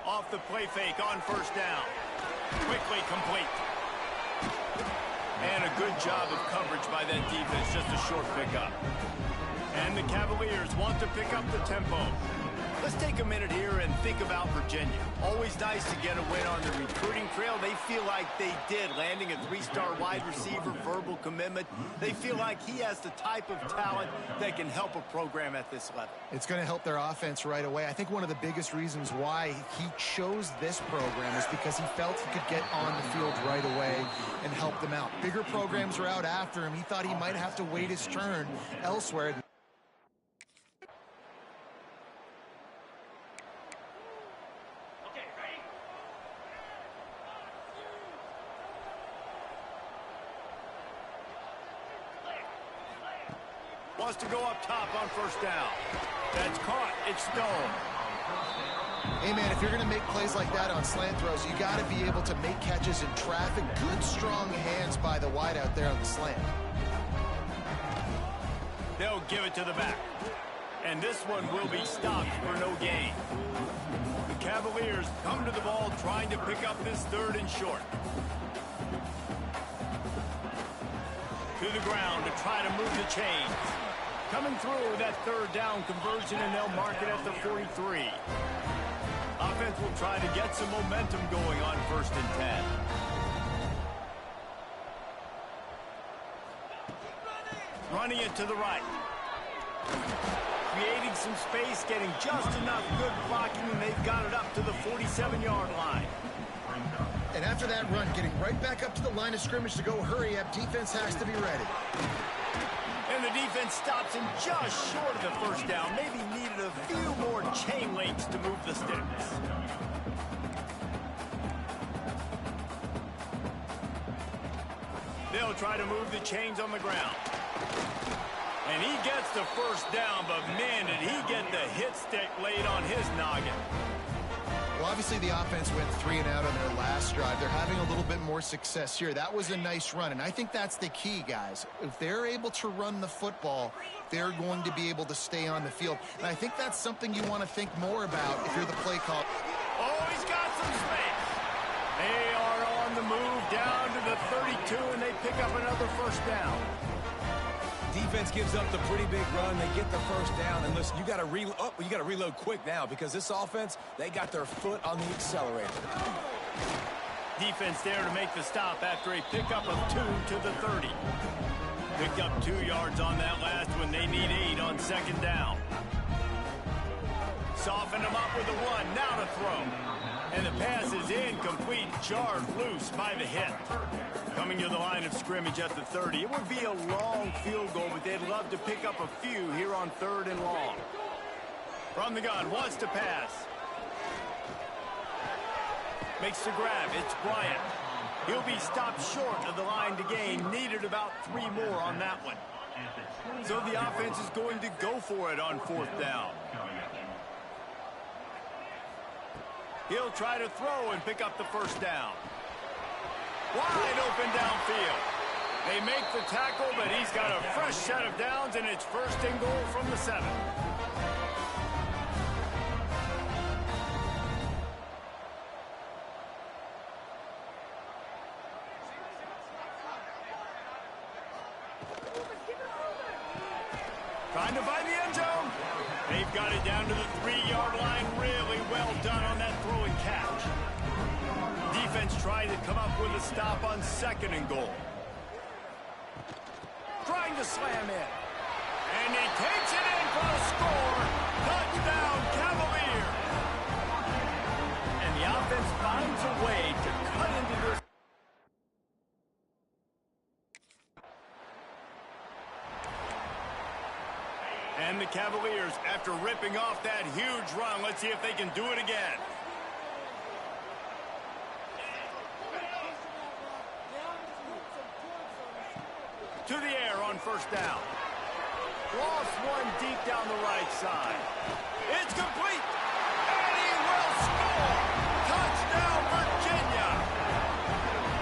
Speaker 4: Off the play fake on first down. Quickly complete. And a good job of coverage by that defense, just a short pickup. And the Cavaliers want to pick up the tempo. Let's take a minute here and think about Virginia. Always nice to get a win on the recruiting trail. They feel like they did, landing a three-star wide receiver, verbal commitment. They feel like he has the type of talent that can help a program at this level.
Speaker 6: It's going to help their offense right away. I think one of the biggest reasons why he chose this program is because he felt he could get on the field right away and help them out. Bigger programs are out after him. He thought he might have to wait his turn elsewhere.
Speaker 4: Wants to go up top on first down. That's caught. It's Stone.
Speaker 6: Hey, man, if you're going to make plays like that on slant throws, you got to be able to make catches in traffic. Good, strong hands by the wide out there on the slant.
Speaker 4: They'll give it to the back. And this one will be stopped for no gain. The Cavaliers come to the ball trying to pick up this third and short. To the ground to try to move the chains. Coming through that third down conversion, and they'll mark it at the 43. Offense will try to get some momentum going on 1st and 10. Running it to the right. Creating some space, getting just enough good blocking, and they've got it up to the 47-yard line.
Speaker 6: And after that run, getting right back up to the line of scrimmage to go hurry up, defense has to be ready.
Speaker 4: And the defense stops him just short of the first down. Maybe needed a few more chain links to move the sticks. They'll try to move the chains on the ground. And he gets the first down, but man, did he get the hit stick laid on his noggin.
Speaker 6: Well, obviously the offense went 3 and out on their last drive. They're having a little bit more success here. That was a nice run, and I think that's the key, guys. If they're able to run the football, they're going to be able to stay on the field. And I think that's something you want to think more about if you're the play call.
Speaker 4: Oh, he's got some space. They are on the move down to the 32, and they pick up another first down.
Speaker 5: defense gives up the pretty big run. They get the first down. And listen, you got to reload quick now because this offense, they got their foot on the accelerator.
Speaker 4: Defense there to make the stop after a pickup of 2 to the 30. Picked up 2 yards on that last one. They need 8 on second down. Soften them up with a run. Now to throw. And the pass is incomplete. Jarred loose by the hit. Coming to the line of scrimmage at the 30. It would be a long field goal, but they'd love to pick up a few here on 3rd and long. From the gun, wants to pass. Makes the grab. It's Bryant. He'll be stopped short of the line to gain. Needed about 3 more on that one. So the offense is going to go for it on 4th down. He'll try to throw and pick up the first down. Wide open downfield. They make the tackle, but he's got a fresh set of downs, and it's 1st and goal from the 7. Trying to find the end zone. They've got it down to the 3-yard line. Really well done on that throw and catch. Defense trying to come up with a stop on 2nd and goal. Trying to slam in. And he takes it in for a score. Touchdown, Cavaliers. And the offense finds a way to cut into this. And the Cavaliers, after ripping off that huge run, let's see if they can do it again. To the air on 1st down. Lost one deep down the right side. It's complete. And he will score. Touchdown, Virginia.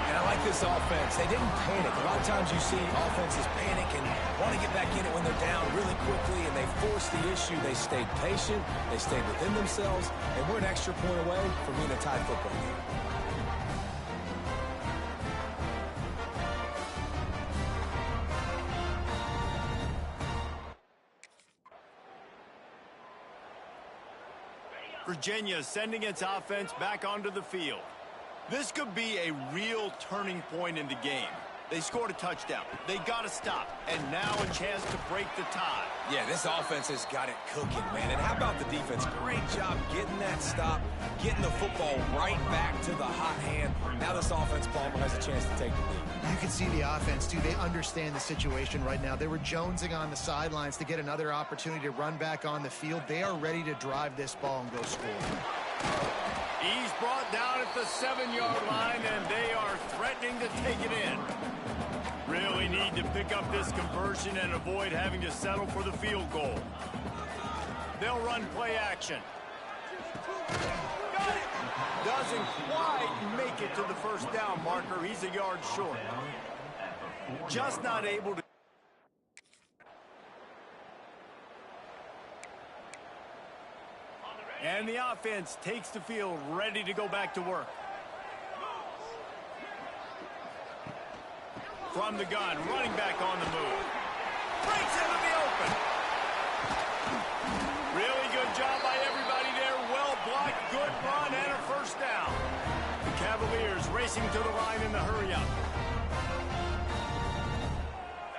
Speaker 5: And I like this offense. They didn't panic. A lot of times you see offenses panic and want to get back in it when they're down really quickly, and they forced the issue. They stayed patient. They stayed within themselves, and we're an extra point away from being a tied football game.
Speaker 4: Virginia sending its offense back onto the field. This could be a real turning point in the game. They scored a touchdown. They got to stop. And now a chance to break the tie.
Speaker 5: Yeah, this offense has got it cooking, man. And how about the defense? Great job getting that stop, getting the football right back to the hot hand. Now this offense, Palmer, has a chance to take the lead.
Speaker 6: You can see the offense, too. They understand the situation right now. They were jonesing on the sidelines to get another opportunity to run back on the field. They are ready to drive this ball and go score.
Speaker 4: He's brought down at the 7-yard line, and they are threatening to take it in. Really need to pick up this conversion and avoid having to settle for the field goal. They'll run play action. Got it! Doesn't quite make it to the 1st down marker. He's a yard short. Just not able to. And the offense takes the field, ready to go back to work. From the gun, running back on the move. Breaks into the open. Really good job by everybody there. Well blocked, good run, and a 1st down. The Cavaliers racing to the line in the hurry-up.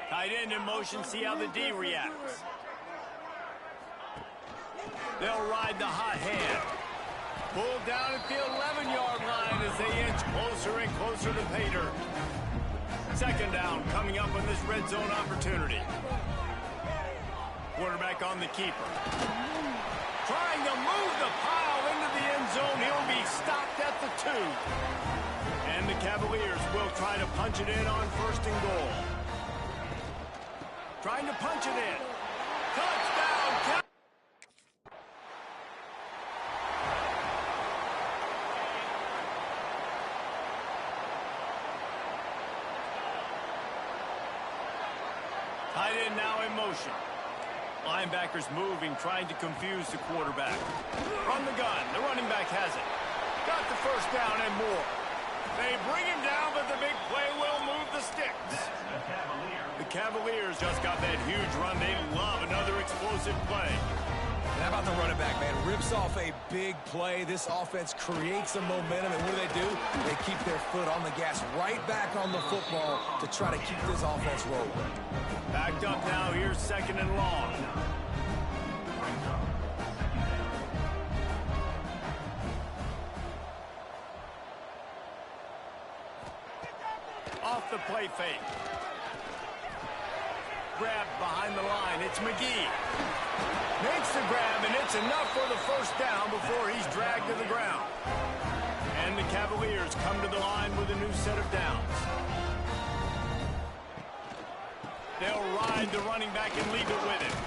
Speaker 4: Tight end in motion, see how the D reacts. They'll ride the hot hand. Pulled down at the 11-yard line as they inch closer and closer to Pater. 2nd down coming up on this red zone opportunity. Quarterback on the keeper. Trying to move the pile into the end zone. He'll be stopped at the 2. And the Cavaliers will try to punch it in on 1st and goal. Trying to punch it in. Touchdown! Tight end now in motion. Linebackers moving, trying to confuse the quarterback. From the gun, the running back has it. Got the 1st down and more. They bring him down, but the big play will move the sticks. The Cavaliers just got that huge run. They love another explosive play.
Speaker 5: And how about the running back, man? Rips off a big play. This offense creates some momentum, and what do? They keep their foot on the gas, right back on the football to try to keep this offense rolling.
Speaker 4: Backed up now. Here's 2nd and long. Off the play fake. Grab behind the line. It's McGee. Makes the grab, and it's enough for the first down before he's dragged to the ground. And the Cavaliers come to the line with a new set of downs. They'll ride the running back and leave it with him.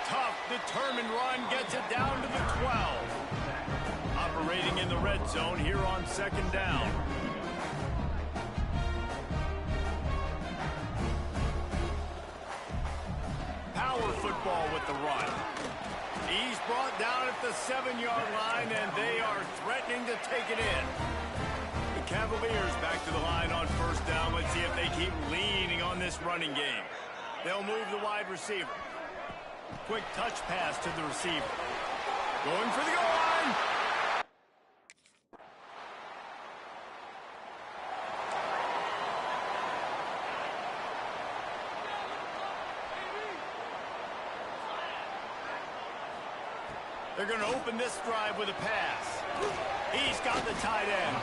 Speaker 4: Tough, determined run gets it down to the 12. Operating in the red zone here on 2nd down. Power football with the run. He's brought down at the 7-yard line, and they are threatening to take it in. The Cavaliers back to the line on 1st down. Let's see if they keep leaning on this running game. They'll move the wide receiver. Quick touch pass to the receiver. Going for the goal line. They're going to open this drive with a pass. He's got the tight end.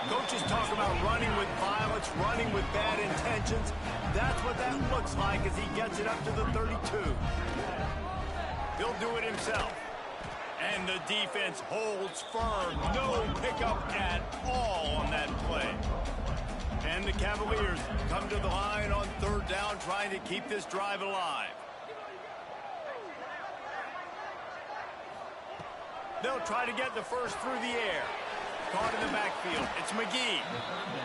Speaker 4: Coaches talk about running with violence, running with bad intentions. That's what that looks like as he gets it up to the 32. He'll do it himself. And the defense holds firm. No pickup at all on that play. And the Cavaliers come to the line on 3rd down, trying to keep this drive alive. They'll try to get the first through the air. Caught in the backfield. It's McGee.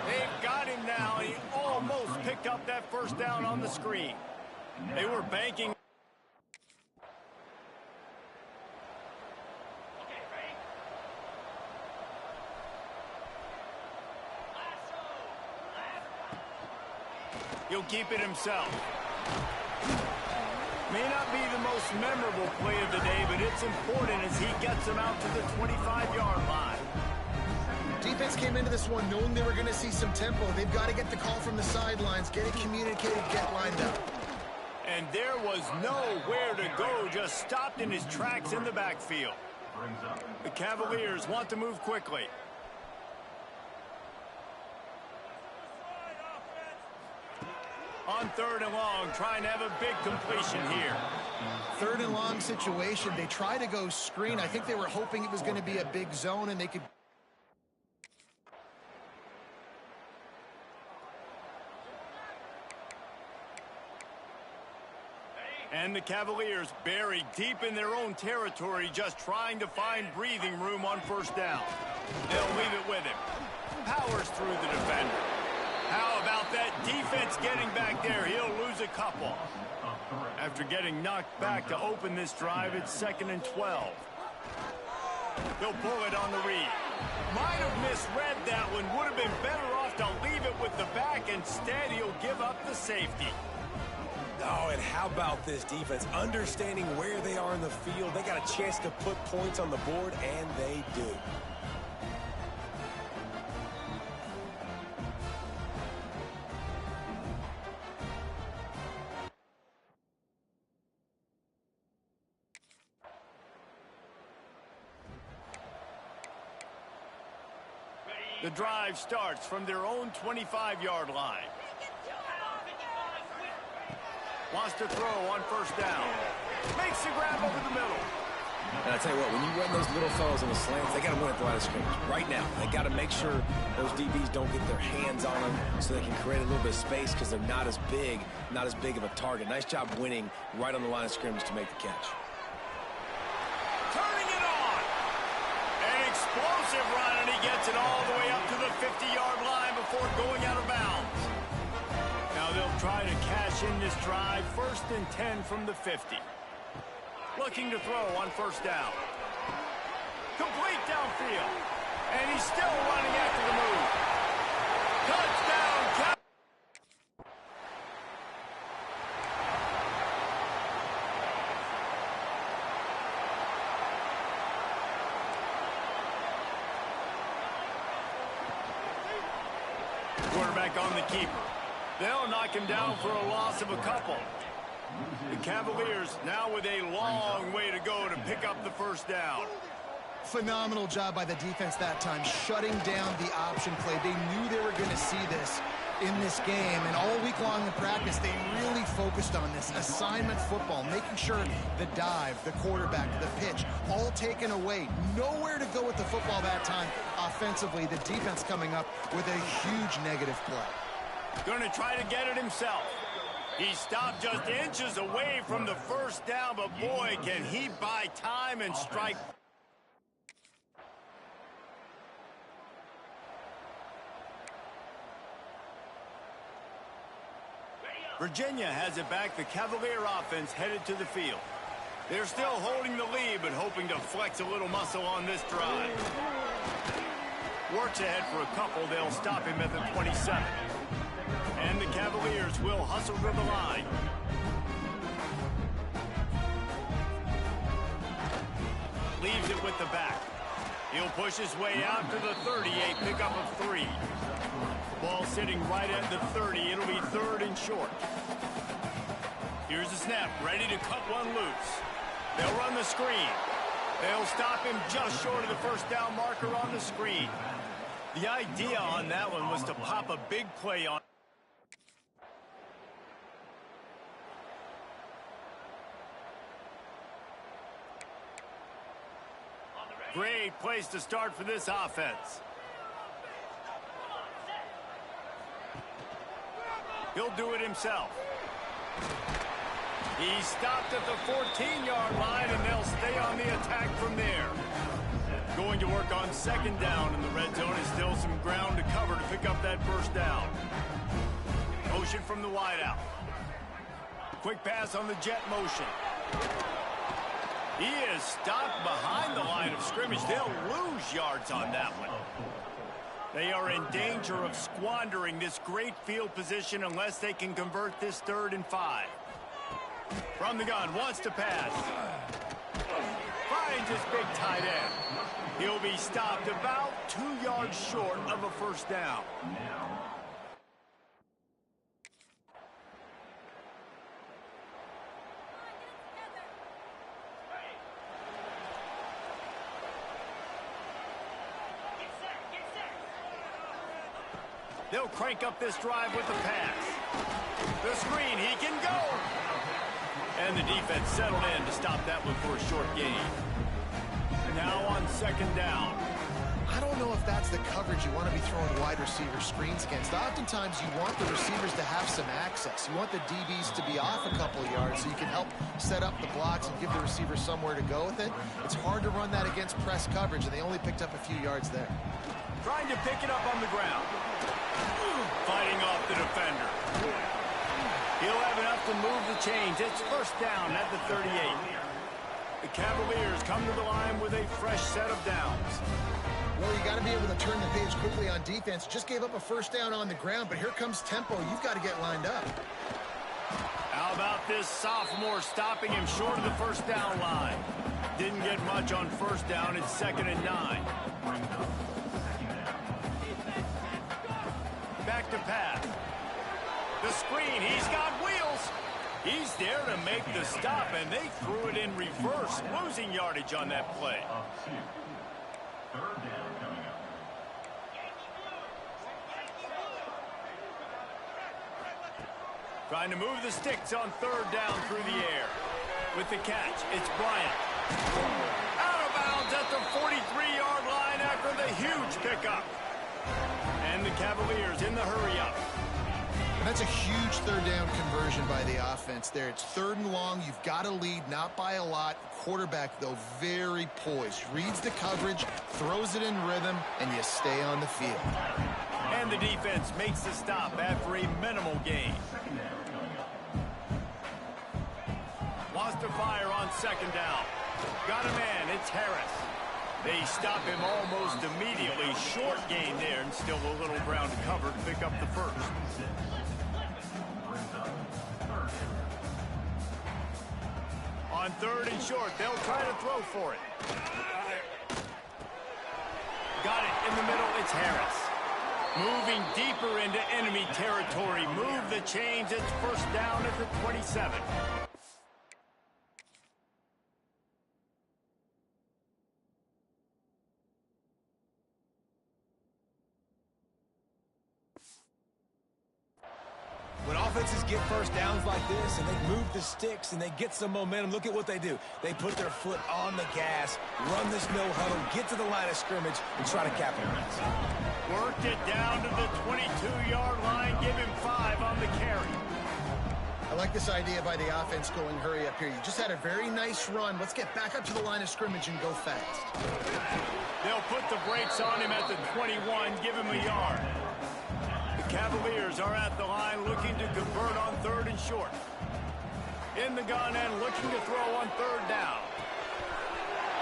Speaker 4: They've got him now. He almost picked up that first down on the screen. They were banking. He'll keep it himself. May not be the most memorable play of the day, but it's important as he gets them out to the 25-yard line.
Speaker 6: Defense came into this one knowing they were going to see some tempo. They've got to get the call from the sidelines, get it communicated, get lined up.
Speaker 4: And there was nowhere to go, just stopped in his tracks in the backfield. The Cavaliers want to move quickly. On 3rd and long, trying to have a big completion here.
Speaker 6: 3rd and long situation. They try to go screen. I think they were hoping it was going to be a big zone and they could.
Speaker 4: And the Cavaliers buried deep in their own territory, just trying to find breathing room on 1st down. They'll leave it with him. Powers through the defender. How about that defense getting back there? He'll lose a couple. After getting knocked back to open this drive, it's 2nd and 12. He'll pull it on the read. Might have misread that one. Would have been better off to leave it with the back. Instead, he'll give up the safety.
Speaker 5: Oh, and how about this defense? Understanding where they are in the field. They got a chance to put points on the board, and they do.
Speaker 4: The drive starts from their own 25-yard line. Wants to throw on 1st down. Makes the grab over the middle.
Speaker 5: And I tell you what, when you run those little fellows in the slants, they got to win at the line of scrimmage. Right now, they got to make sure those DBs don't get their hands on them so they can create a little bit of space because they're not as big of a target. Nice job winning right on the line of scrimmage to make the catch.
Speaker 4: Turning it on. An explosive run, and he gets it all the way up to the 50-yard line before going out of bounds. Now they'll try to cash in this drive. 1st and 10 from the 50. Looking to throw on 1st down. Complete downfield. And he's still running after the move. Touchdown, Quarterback on the keeper. They'll knock him down for a loss of a couple. The Cavaliers now with a long way to go to pick up the first down.
Speaker 6: Phenomenal job by the defense that time, shutting down the option play. They knew they were going to see this in this game, and all week long in practice, they really focused on this assignment football, making sure the dive, the quarterback, the pitch, all taken away. Nowhere to go with the football that time offensively. The defense coming up with a huge negative play.
Speaker 4: Going to try to get it himself. He stopped just inches away from the first down, but boy, can he buy time and strike. Virginia has it back. The Cavalier offense headed to the field. They're still holding the lead, but hoping to flex a little muscle on this drive. Works ahead for a couple. They'll stop him at the 27. And the Cavaliers will hustle to the line. Leaves it with the back. He'll push his way out to the 38, pickup of 3. Ball sitting right at the 30. It'll be third and short. Here's the snap, ready to cut one loose. They'll run the screen. They'll stop him just short of the first down marker on the screen. The idea on that one was to pop a big play on. Great place to start for this offense. He'll do it himself. He's stopped at the 14-yard line, and they'll stay on the attack from there. Going to work on second down in the red zone. Is still some ground to cover to pick up that first down. Motion from the wideout. Quick pass on the jet motion. He is stopped behind the line of scrimmage. They'll lose yards on that one. They are in danger of squandering this great field position unless they can convert this 3rd and 5. From the gun, wants to pass. Finds his big tight end. He'll be stopped about 2 yards short of a first down. They'll crank up this drive with the pass. The screen, he can go. And the defense settled in to stop that one for a short gain. Now on second down.
Speaker 6: I don't know if that's the coverage you want to be throwing wide receiver screens against. Oftentimes you want the receivers to have some access. You want the DBs to be off a couple of yards so you can help set up the blocks and give the receiver somewhere to go with it. It's hard to run that against press coverage, and they only picked up a few yards there.
Speaker 4: Trying to pick it up on the ground. Fighting off the defender. He'll have enough to move the chains. It's first down at the 38. The Cavaliers come to the line with a fresh set of downs.
Speaker 6: Well, you got to be able to turn the page quickly on defense. Just gave up a first down on the ground, but here comes tempo. You've got to get lined up.
Speaker 4: How about this sophomore stopping him short of the first down line? Didn't get much on first down. It's 2nd and 9. Back to pass. The screen, he's got wheels. He's there to make the stop, and they threw it in reverse, losing yardage on that play. Trying to move the sticks on 3rd down through the air. With the catch, it's Bryant. Out of bounds at the 43-yard line after the huge pickup. And the Cavaliers in the hurry-up.
Speaker 6: And that's a huge 3rd down conversion by the offense there. It's 3rd and long. You've got to lead, not by a lot. Quarterback, though, very poised. Reads the coverage, throws it in rhythm, and you stay on the field.
Speaker 4: And the defense makes the stop after a minimal gain. Wants to fire on 2nd down. Got a man, it's Harris. They stop him almost immediately. Short gain there, and still a little ground to cover to pick up the first. On 3rd and short, they'll try to throw for it. Got it in the middle, it's Harris. Moving deeper into enemy territory. Move the chains. It's first down at the 27.
Speaker 5: When offenses get first downs like this and they move the sticks and they get some momentum, look at what they do. They put their foot on the gas, run this no huddle, get to the line of scrimmage, and try to capitalize.
Speaker 4: Worked it down to the 22-yard line. Give him 5 on the carry.
Speaker 6: I like this idea by the offense going hurry up here. You just had a very nice run. Let's get back up to the line of scrimmage and go fast.
Speaker 4: They'll put the brakes on him at the 21, give him a yard. The Cavaliers are at the line looking to convert on 3rd and short. In the gun and looking to throw on 3rd down.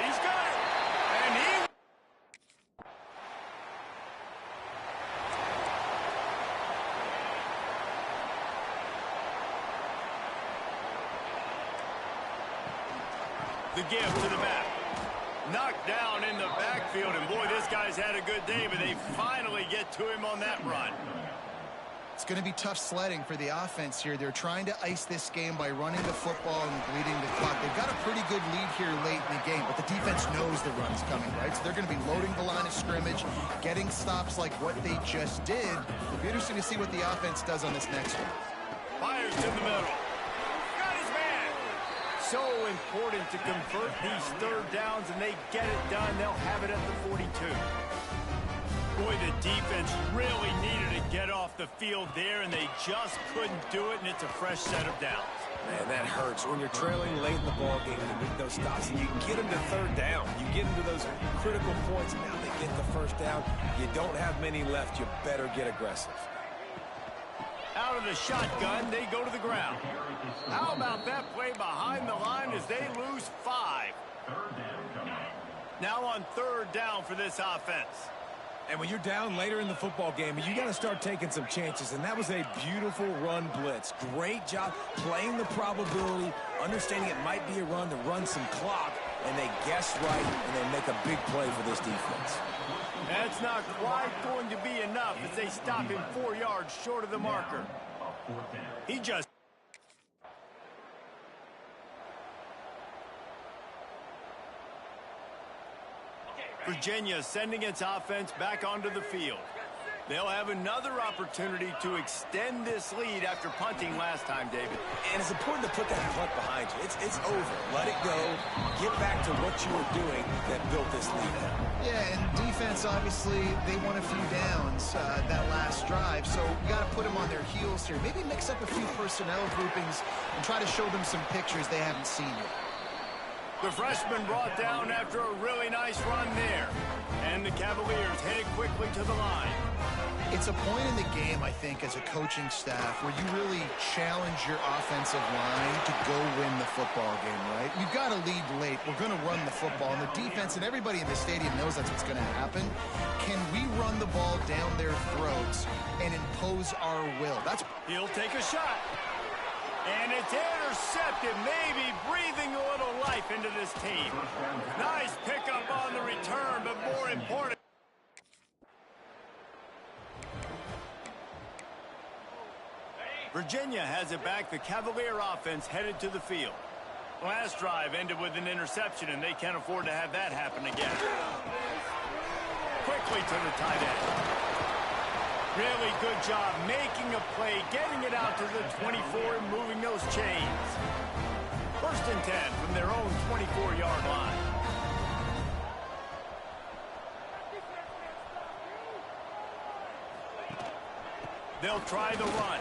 Speaker 4: He's got it! And he... The give to the back. Knocked down in the backfield, and boy, this guy's had a good day, but they finally get to him on that run.
Speaker 6: It's going to be tough sledding for the offense here. They're trying to ice this game by running the football and bleeding the clock. They've got a pretty good lead here late in the game, but the defense knows the run's coming, right? So they're going to be loading the line of scrimmage, getting stops like what they just did. It'll be interesting to see what the offense does on this next one.
Speaker 4: Fires to the middle. Got his man. So important to convert these 3rd downs, and they get it done. They'll have it at the 42. Boy, the defense really needed to get off the field there, and they just couldn't do it, and it's a fresh set of downs.
Speaker 5: Man, that hurts. When you're trailing late in the ballgame, you need those stops, and you get them to 3rd down. You get into those critical points, and now they get the 1st down. You don't have many left. You better get aggressive.
Speaker 4: Out of the shotgun, they go to the ground. How about that play behind the line as they lose 5? Now on 3rd down for this offense.
Speaker 5: And when you're down later in the football game, you got to start taking some chances, and that was a beautiful run blitz. Great job playing the probability, understanding it might be a run to run some clock, and they guess right, and they make a big play for this defense.
Speaker 4: That's not quite going to be enough as they stop him 4 yards short of the marker. He just... Virginia sending its offense back onto the field. They'll have another opportunity to extend this lead after punting last time, David.
Speaker 5: And it's important to put that punt behind you. It's over. Let it go. Get back to what you were doing that built this lead up.
Speaker 6: Yeah, and defense, obviously, they won a few downs that last drive, so you got to put them on their heels here. Maybe mix up a few personnel groupings and try to show them some pictures they haven't seen yet.
Speaker 4: The freshman brought down after a really nice run there. And the Cavaliers headed quickly to the line.
Speaker 6: It's a point in the game, I think, as a coaching staff where you really challenge your offensive line to go win the football game, right? You've got to lead late. We're going to run the football. And the defense and everybody in the stadium knows that's what's going to happen. Can we run the ball down their throats and impose our will?
Speaker 4: He'll take a shot. And it's intercepted, maybe breathing a little life into this team. Nice pickup on the return, but more important. Virginia has it back. The Cavalier offense headed to the field. Last drive ended with an interception, and they can't afford to have that happen again. Quickly to the tight end. Really good job making a play, getting it out to the 24 and moving those chains. 1st and 10 from their own 24-yard line. They'll try the run.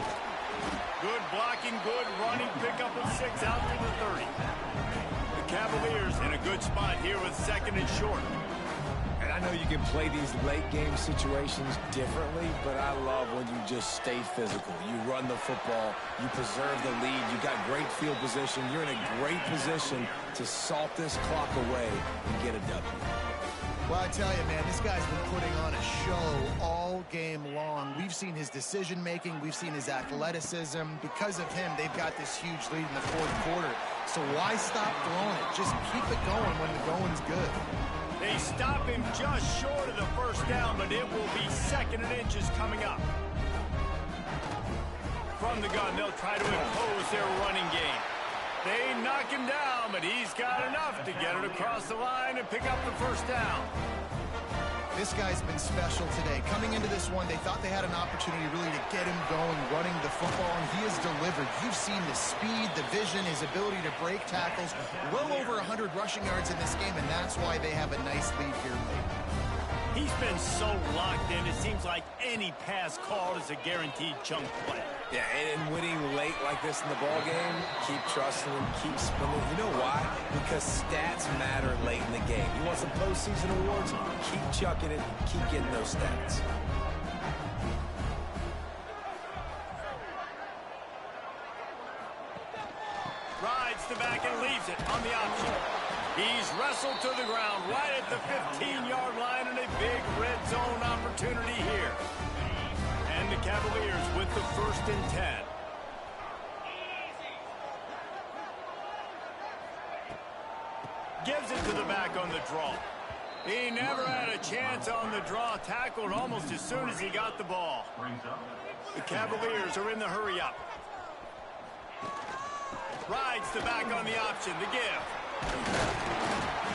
Speaker 4: Good blocking, good running, pickup of 6 out to the 30. The Cavaliers in a good spot here with 2nd and short.
Speaker 5: And I know you can play these late-game situations differently, but I love when you just stay physical. You run the football, you preserve the lead, you got great field position, you're in a great position to salt this clock away and get a W.
Speaker 6: Well, I tell you, man, this guy's been putting on a show all game long. We've seen his decision-making. We've seen his athleticism. Because of him, they've got this huge lead in the fourth quarter. So why stop throwing it? Just keep it going when the going's good.
Speaker 4: They stop him just short of the first down, but it will be 2nd and inches coming up. From the gun, they'll try to impose their running game. They knock him down, but he's got enough to get it across the line and pick up the first down.
Speaker 6: This guy's been special today. Coming into this one, they thought they had an opportunity really to get him going, running the football, and he has delivered. You've seen the speed, the vision, his ability to break tackles. Well over 100 rushing yards in this game, and that's why they have a nice lead here late.
Speaker 4: He's been so locked in, it seems like any pass called is a guaranteed chunk play.
Speaker 5: Yeah, and winning late like this in the ball game, keep trusting him, keep spinning. You know why? Because stats matter late in the game. You want some postseason awards? Keep chucking it, keep getting those stats.
Speaker 4: Rides the back and leaves it on the option. He's wrestled to the ground right at the 15-yard line, and a big red zone opportunity here. And the Cavaliers with the 1st and 10. Gives it to the back on the draw. He never had a chance on the draw, tackled almost as soon as he got the ball. The Cavaliers are in the hurry-up. Rides the back on the option, the give.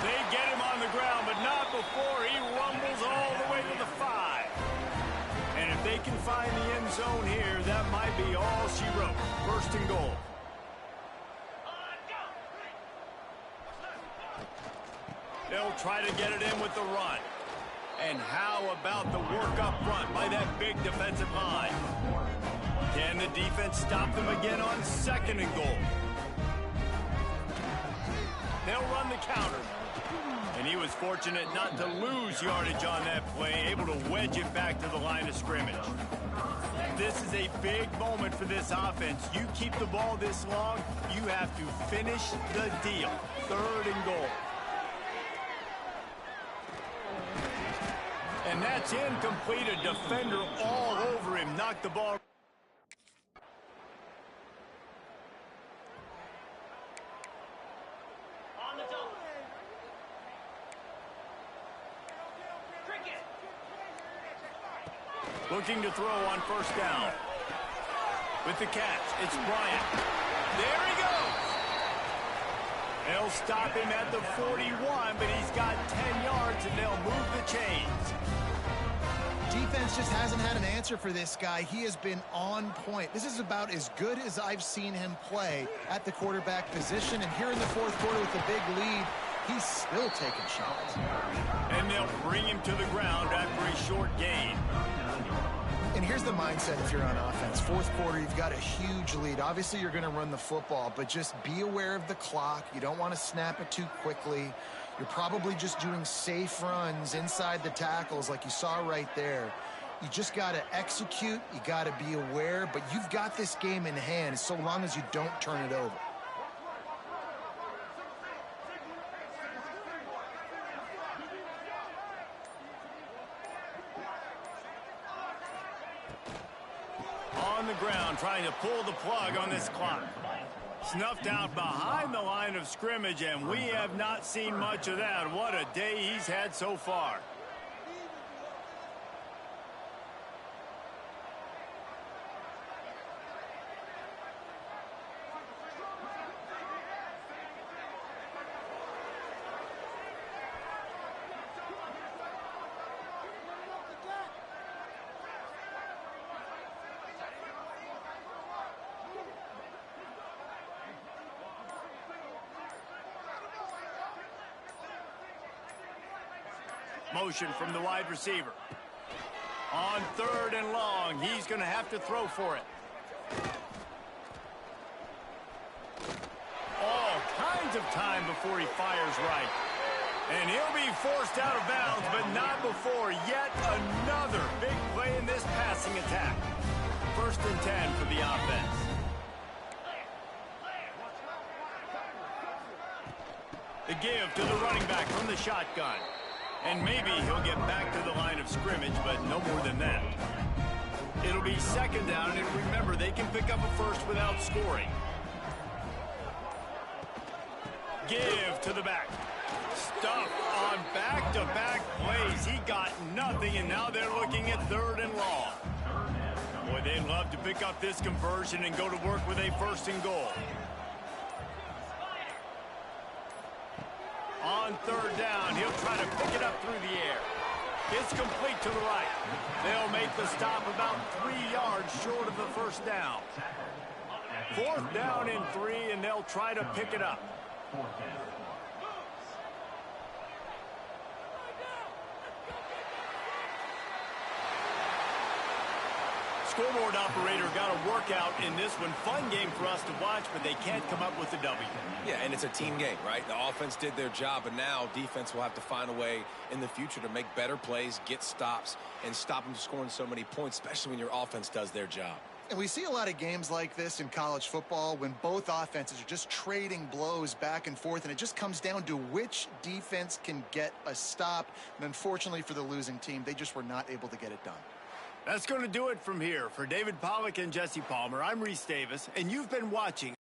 Speaker 4: They get him on the ground, but not before he rumbles all the way to the 5. And if they can find the end zone here, that might be all she wrote. 1st and goal. They'll try to get it in with the run. And how about the work up front by that big defensive line? Can the defense stop them again on 2nd and goal? They'll run the counter. And he was fortunate not to lose yardage on that play, able to wedge it back to the line of scrimmage. This is a big moment for this offense. You keep the ball this long, you have to finish the deal. 3rd and goal. And that's incomplete. A defender all over him. Knocked the ball. Looking to throw on 1st down. With the catch, it's Bryant. There he goes. They'll stop him at the 41, but he's got 10 yards, and they'll move the chains.
Speaker 6: Defense just hasn't had an answer for this guy. He has been on point. This is about as good as I've seen him play at the quarterback position. And here in the 4th quarter with the big lead, he's still taking shots.
Speaker 4: And they'll bring him to the ground after a short gain.
Speaker 6: And here's the mindset if you're on offense. 4th quarter, you've got a huge lead. Obviously, you're going to run the football, but just be aware of the clock. You don't want to snap it too quickly. You're probably just doing safe runs inside the tackles like you saw right there. You just got to execute. You got to be aware, but you've got this game in hand so long as you don't turn it over.
Speaker 4: On the ground, trying to pull the plug on this clock. Snuffed out behind the line of scrimmage, and we have not seen much of that. What a day he's had so far. Motion from the wide receiver. On 3rd and long, he's going to have to throw for it. All kinds of time before he fires right. And he'll be forced out of bounds, but not before yet another big play in this passing attack. 1st and 10 for the offense. The give to the running back from the shotgun. And maybe he'll get back to the line of scrimmage, but no more than that. It'll be second down, and remember, they can pick up a first without scoring. Give to the back. Stuff on back-to-back plays. He got nothing, and now they're looking at 3rd and long. Boy, they'd love to pick up this conversion and go to work with a 1st and goal. On 3rd down, he'll try to pick it up through the air. It's complete to the right. They'll make the stop about 3 yards short of the 1st down. 4th down and 3, and they'll try to pick it up. Scoreboard operator got a workout in this one. Fun game for us to watch, but they can't come up with the W.
Speaker 5: Yeah, and it's a team game, right? The offense did their job, but now defense will have to find a way in the future to make better plays, get stops, and stop them from scoring so many points, especially when your offense does their job.
Speaker 6: And we see a lot of games like this in college football when both offenses are just trading blows back and forth, and it just comes down to which defense can get a stop. And unfortunately for the losing team, they just were not able to get it done.
Speaker 4: That's going to do it from here. For David Pollack and Jesse Palmer, I'm Reese Davis, and you've been watching